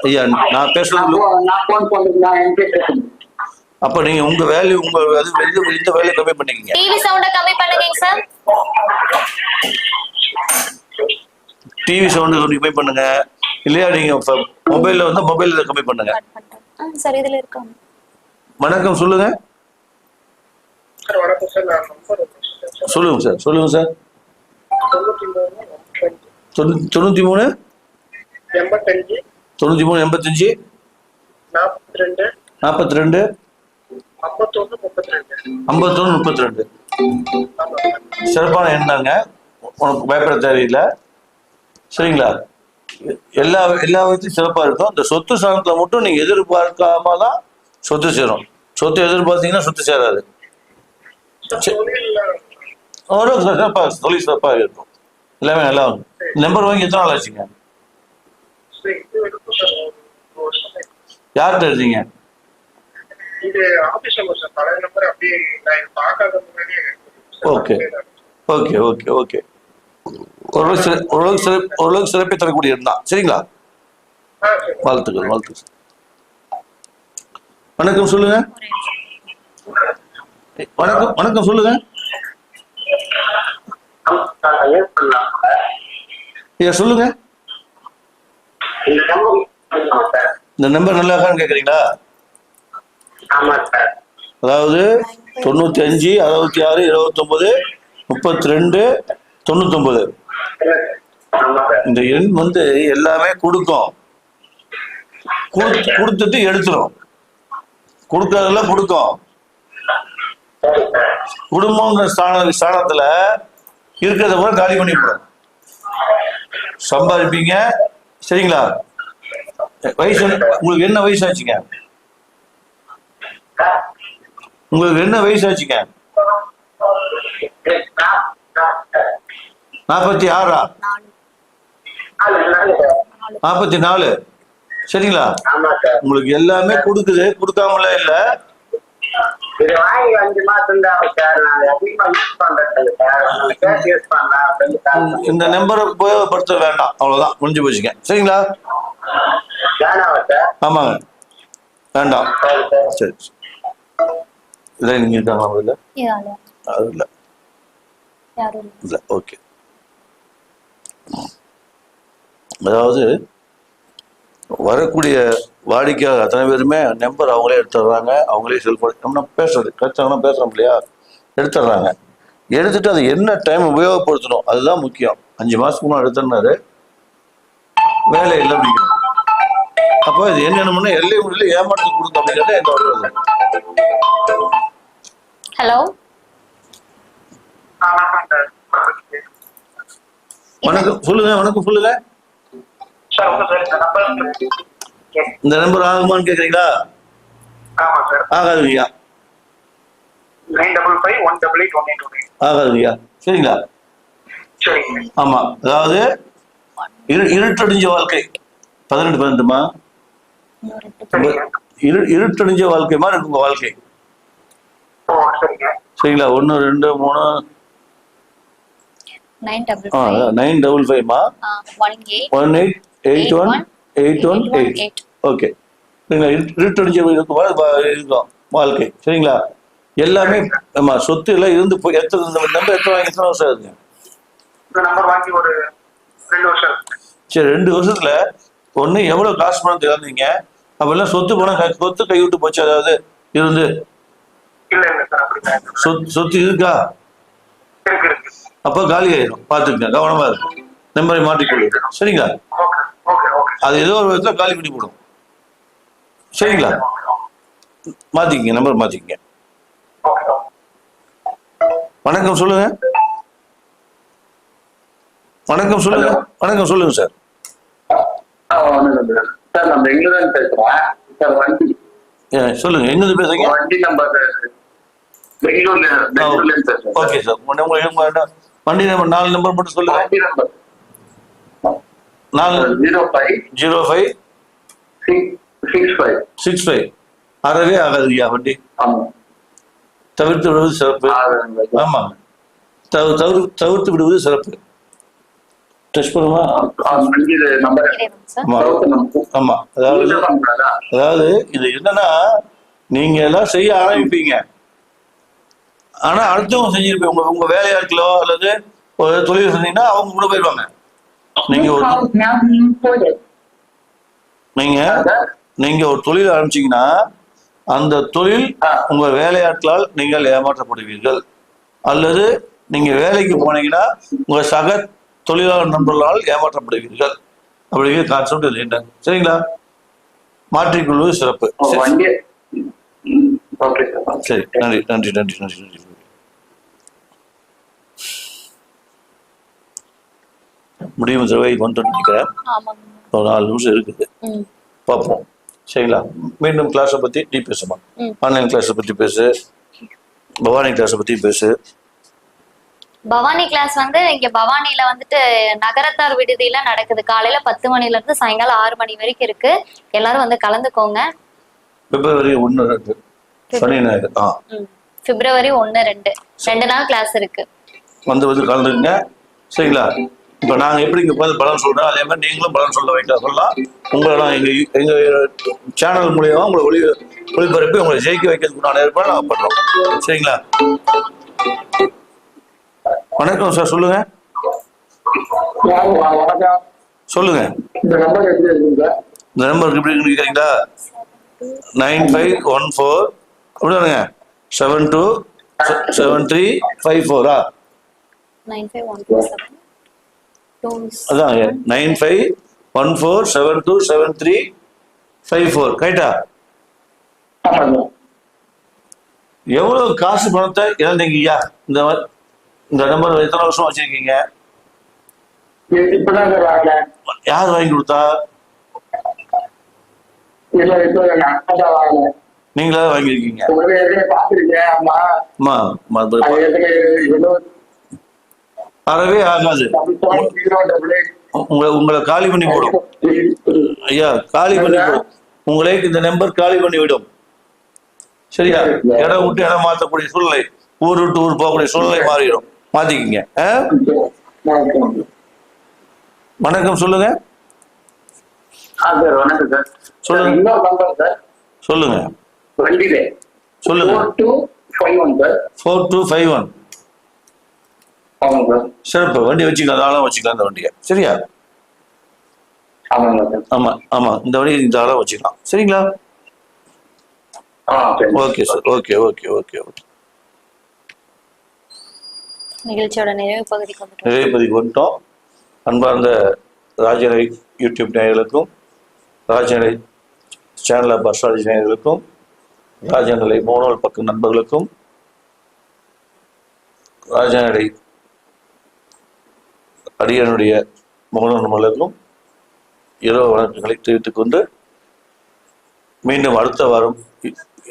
ஐயா நான் பேசுறது நான் போன் பண்ணுறேன். நான் என்கிட்ட பேசுறேன். அப்ப நீங்க உங்க வேல்யூ உங்க இந்த வேலையை கம்மி பண்ணிக்கங்க. டிவி சவுண்ட கம்மி பண்ணுங்க சார். டிவி சவுண்ட் கம்மி பண்ணுங்க. இல்லையா நீங்க மொபைல்ல வந்து மொபைல்ல கம்மி பண்ணுங்க. சார் இதுல இருக்காங்க. வணக்கம் சொல்லுங்க. சார் வணக்கம் சார். நான் நம்பர் சொல்லுங்க சார். சொல்லுங்க சார். 93 85 93 85 42 42 51 32. 51 32. சிறப்பான எண்ணாங்க. உனக்கு பயப்பட தேவையில்லை. சரிங்களா? எல்லா விதத்தையும் சிறப்பா இருக்கும். இந்த சொத்து சாணத்துல மட்டும் நீங்க எதிர்பார்க்காம தான் சொத்து சேரும். சொத்து எதிர்பார்த்தீங்கன்னா சொத்து சேராது. சிறப்பா தொழில் சிறப்பா இருக்கும். எல்லாமே நல்லா இருக்கும். நம்பர் வாங்கி எத்தனை நாள் ஆச்சுங்க? யார்கிட்ட இருந்தீங்க? இது ஆபீஸ் நம்பர் சார். பழைய நம்பர் அப்படியே நான் பார்க்காத முன்னாடியே. Okay okay okay okay. ஓரளவுக்கு சிறப்பை தரக்கூடிய இருந்தா. சரிங்களா? வாழ்த்துக்கள் வாழ்த்துக்கள். வணக்கம் சொல்லுங்க. வணக்கம் வணக்கம் சொல்லுங்க. ஐயா சொல்லுங்க. இந்த நம்பர் நல்லா இருக்கான்னு கேக்குறீங்களா? அதாவது 95 66 29 32 99. இந்த எண் வந்து எல்லாமே கொடுக்கும். கொடுத்துட்டு எடுத்துரும். கொடுக்கறதெல்லாம் கொடுக்கும். குடும்பங்கிற ஸ்தானத்துல இருக்கிறத கூட காலி பண்ணிவிடும். சம்பாதிப்பீங்க. சரிங்களா? வயசு உங்களுக்கு என்ன வயசு ஆச்சுங்க? உங்களுக்கு என்ன வயசு ஆச்சுங்க? 46 44. சரிங்களா? உங்களுக்கு எல்லாமே கொடுக்குது. கொடுக்காமல இல்ல. இந்த நம்பரை உபயோகப்படுத்த வேண்டாம். அவ்வளவுதான், முடிஞ்சு போச்சுங்க. சரிங்களா? ஆமாங்க, வேண்டாம். சரி, இதான் நீங்க இருக்காங்களா? இல்ல அது இல்ல இல்ல. ஓகே. அதாவது வரக்கூடிய வாடிக்கையாளர் அத்தனை பேருமே நம்பர் அவங்களே எடுத்துடுறாங்க. அவங்களே செல்போன் நம்ம பேசுறது கிடைச்சாங்கன்னா பேசுறோம் இல்லையா, எடுத்துடுறாங்க. எடுத்துட்டு அது என்ன டைம் உபயோகப்படுத்தணும் அதுதான் முக்கியம். 5 மாசத்துக்கு முன்னாடி எடுத்துனாரு, வேலை இல்லை அப்படிங்கிறது. அப்போ இது என்னென்ன எல்லை முடியல ஏமாற்றி கொடுக்க அப்படிங்கிறத எந்த வருது. ஹலோ வணக்கம் சொல்லுங்க. வணக்கம் சொல்லுங்க. இந்த நம்பர் ஆகுமான்னு கேக்குறீங்களா? ஆகாதுங்கய்யா. ஆகாதுங்கய்யா. சரிங்களா? ஆமா, அதாவது இருட்டடிஞ்ச வாழ்க்கை 18 இருட்டடிஞ்ச வாழ்க்கை மாதிரி இருக்கு உங்க வாழ்க்கை. சரிங்களா? 1 2 3 955 1881 ஓகே. இருட்டடிஞ்ச இருக்கும் வாழ்க்கை. சரிங்களா? எல்லாமே ஆமா, சொத்து எல்லாம் இருந்து போய் எத்தனை நம்பர் எத்தனை வருஷம் ஆகுதுங்க? சரி, 2 வருஷத்துல ஒண்ணு எவ்வளவு காசு பணத்தை இழந்தீங்க? அப்பெல்லாம் சொத்து பணம் சொத்து கைவிட்டு போச்சு. அதாவது இருந்து சொத்து இருக்கா? அப்ப காலி ஆயிடும். பாத்துக்கங்க, கவனமா இருக்கும். நம்பரை மாற்றிக்கொள்ளுங்க. சரிங்களா? அது ஏதோ ஒரு விதத்துல காலி பண்ணி போடும். சரிங்களா? மாத்திக்கங்க, நம்பர் மாத்திக்கங்க. வணக்கம் சொல்லுங்க. வணக்கம் சொல்லுங்க. வணக்கம் சொல்லுங்க சார். சார் நான் பெங்களூர் பேசுறேன் சார். வண்டி சொல்லுங்க, எங்கிருந்து பேசுறீங்க? வண்டி நம்பர் பெங்களூர்ல பேசுறேன். Okay sir. வண்டி நம்பர் 4 நம்பர் மட்டும் சொல்லுங்க. வண்டி நம்பர் 05 அறவே ஆகாதுயா வண்டி. ஆமா, தவிர்த்து விடுவது சிறப்பு. ஆமா, தவிர்த்து விடுவது சிறப்பு. டெஸ்ட் பண்ணுமா? ஆமா, அதாவது இது என்னன்னா, நீங்க எல்லாம் செய்ய ஆரம்பிப்பீங்க, ஆனா அடுத்தவங்க செஞ்சிருப்பீங்க. உங்க வேலையாட்களோ அல்லது ஒரு தொழில் செஞ்சீங்கன்னா அவங்க கூட போயிடுவாங்க. நீங்க ஒரு தொழில் ஆரம்பிச்சீங்கன்னா அந்த தொழில் உங்க வேலையாட்களால் நீங்கள் ஏமாற்றப்படுவீர்கள், அல்லது நீங்க வேலைக்கு போனீங்கன்னா உங்க சக தொழிலாளர் நண்பர்களால் ஏமாற்றப்படுவீர்கள். அப்படிங்கிற கான்செப்ட் இது என்ன, சரிங்களா? மாற்றிக்கொள்வது சிறப்பு. சரி, நன்றி நன்றி நன்றி நன்றி நன்றி. முடியும் தடவை கொண்டு நினைக்கிறேன். ஒரு 4 நிமிஷம் இருக்குது, பார்ப்போம். சரிங்களா? மீண்டும் கிளாஸை பத்தி நீ பேசுமா? ஆன்லைன் கிளாஸை பத்தி பேசு, பவானி கிளாஸை பத்தி பேசு. பவானி கிளாஸ் வந்து இங்க பவானில வந்துட்டு நகரத்தார் விடுதியில நடக்குது. காலையில 10 மணில இருந்து சாயங்காலம் 6 மணி வரைக்கும் இருக்கு. எல்லாரும் வந்து கலந்துக்கோங்க. பிப்ரவரி 1, 2 சனி ஞாயிறு. பிப்ரவரி 1, 2 2 நாள் கிளாஸ் இருக்கு. வந்து கலந்துக்குங்க, சரிங்களா? இப்ப நாங்க எப்படி இங்க பலன் சொல்றோம், அதே மாதிரி நீங்களும் பலன் சொல்லலாம். உங்களை நான் எங்க சேனல் மூலியமா உங்களை ஒளிபரப்பி உங்களை ஜெயிக்க வைக்கிறதுக்கு ஏற்பாடு நாங்க பண்றோம், சரிங்களா? வணக்கம் சார், சொல்லுங்க. சொல்லுங்க. இந்த நம்பர் எப்படி கேக்குறீங்களா? 9514 அப்படிதானுங்க 727354. 95147 அதான் 9514727354. கரெக்டா? எவ்வளவு காசு பணத்தை இழந்தீங்கய்யா? இந்த நம்பர் எத்தனை வருஷம் வச்சிருக்கீங்க? யார் வாங்கி கொடுத்தா? நீங்களா வாங்கிருக்கீங்க? அறவே ஆகாது. உங்களை காலி பண்ணி போடும் ஐயா, காலி பண்ணி போடும். உங்களை இந்த நம்பர் காலி பண்ணி விடும், சரியா? இடம் விட்டு இடம் மாற்றக்கூடிய சூழ்நிலை, ஊர் விட்டு ஊர் போகக்கூடிய சூழ்நிலை மாறிடும். மாத்திக்கிங்க. வணக்கம், சொல்லுங்க. சொல்லுங்க சொல்லுங்க சொல்லுங்க. 4251. சிறப்பு. வண்டி வச்சுக்கலாம், தாராளம் வச்சுக்கலாம் இந்த வண்டியை, சரியா? ஆமா ஆமா, இந்த வண்டியை தாராளம் வச்சுக்கலாம், சரிங்களா? Okay sir, okay okay okay okay. நிகழ்ச்சியோட நிறைவு பகுதிக்கு வந்துட்டோம். அன்பார்ந்த ராஜநிலை யூடியூப் நேயர்களுக்கும், ராஜநிலை சேனல் ஆஃப் அஸ்ட்ராலஜி நேயர்களுக்கும், ராஜநிலை முகநூல் பக்க நண்பர்களுக்கும், ராஜநிலை அடியனுடைய முகநூல் நண்பர்களுக்கும் இரவு வணக்கங்களை தெரிவித்துக் கொண்டு, மீண்டும் அடுத்த வாரம்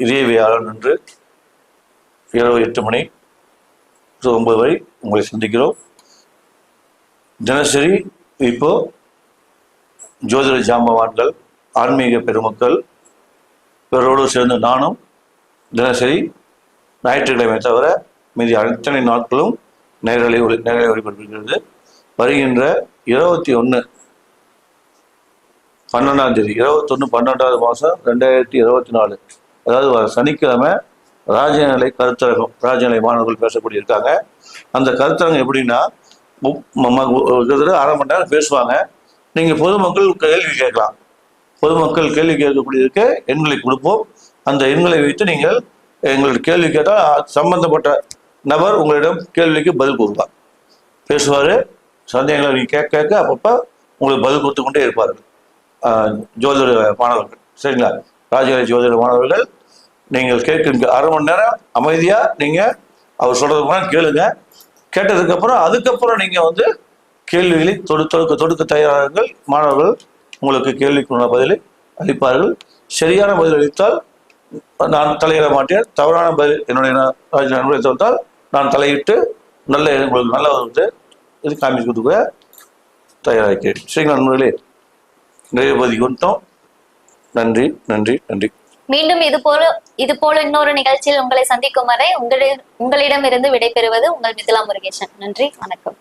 இதே வியாழன் அன்று இரவு 8 மணி 9 வரை உங்களை சந்திக்கிறோம். தினசரி இப்போ ஜோதிட ஜாம்பவான்கள், ஆன்மீக பெருமக்கள் இவரோடு சேர்ந்து நானும் தினசரி ஞாயிற்றுக்கிழமை தவிர மீதி அத்தனை நாட்களும் நேரலை ஒளிபரப்புகிறது. வருகின்ற 21/12/2024 மாதம் 2024, அதாவது சனிக்கிழமை ராஜநிலை கருத்தரங்கம், ராஜநிலை மாணவர்கள் பேசக்கூடிய இருக்காங்க. அந்த கருத்தரங்கம் எப்படின்னா, கிட்டத்தட்ட 1/2 மணி நேரம் பேசுவாங்க. நீங்கள் பொதுமக்கள் கேள்வி கேட்கலாம். பொதுமக்கள் கேள்வி கேட்கக்கூடியதுக்கு எண்களை கொடுப்போம். அந்த எண்களை வைத்து நீங்கள் எங்களுடைய கேள்வி கேட்டால் சம்பந்தப்பட்ட நபர் உங்களிடம் கேள்விக்கு பதில் கொடுப்பார், பேசுவார். சந்தேகங்களை நீங்கள் கேட்க அப்பப்போ உங்களுக்கு பதில் கொடுத்து கொண்டே இருப்பார்கள் ஜோதிட மாணவர்கள், சரிங்களா? ராஜராஜ ஜோதிட மாணவர்கள், நீங்கள் கேட்குங்க 1/2 மணி நேரம் அமைதியா நீங்க அவர் சொல்றது கேளுங்க. கேட்டதுக்கப்புறம் அதுக்கப்புறம் நீங்க வந்து கேள்விகளை தொடுக்க தயாராகுங்கள். மாணவர்கள் உங்களுக்கு கேள்விக்குள்ள பதிலை அளிப்பார்கள். சரியான பதில் அளித்தால் நான் தலையிட மாட்டேன். தவறான பதில் என்னுடைய நண்பரை தவிர்த்தால் நான் தலையிட்டு உங்களுக்கு நல்ல வந்து இது காமிச்சு கொடுக்க தயாராகிறேன். சரிங்களா நண்பர்களே? நிறைய பதிவு கொண்டோம். நன்றி நன்றி நன்றி. மீண்டும் இது போல இன்னொரு நிகழ்ச்சியில் உங்களை சந்திக்கும் வரை உங்களிடமிருந்து விடைபெறுவது உங்கள் மிதிலா முருகேசன். நன்றி, வணக்கம்.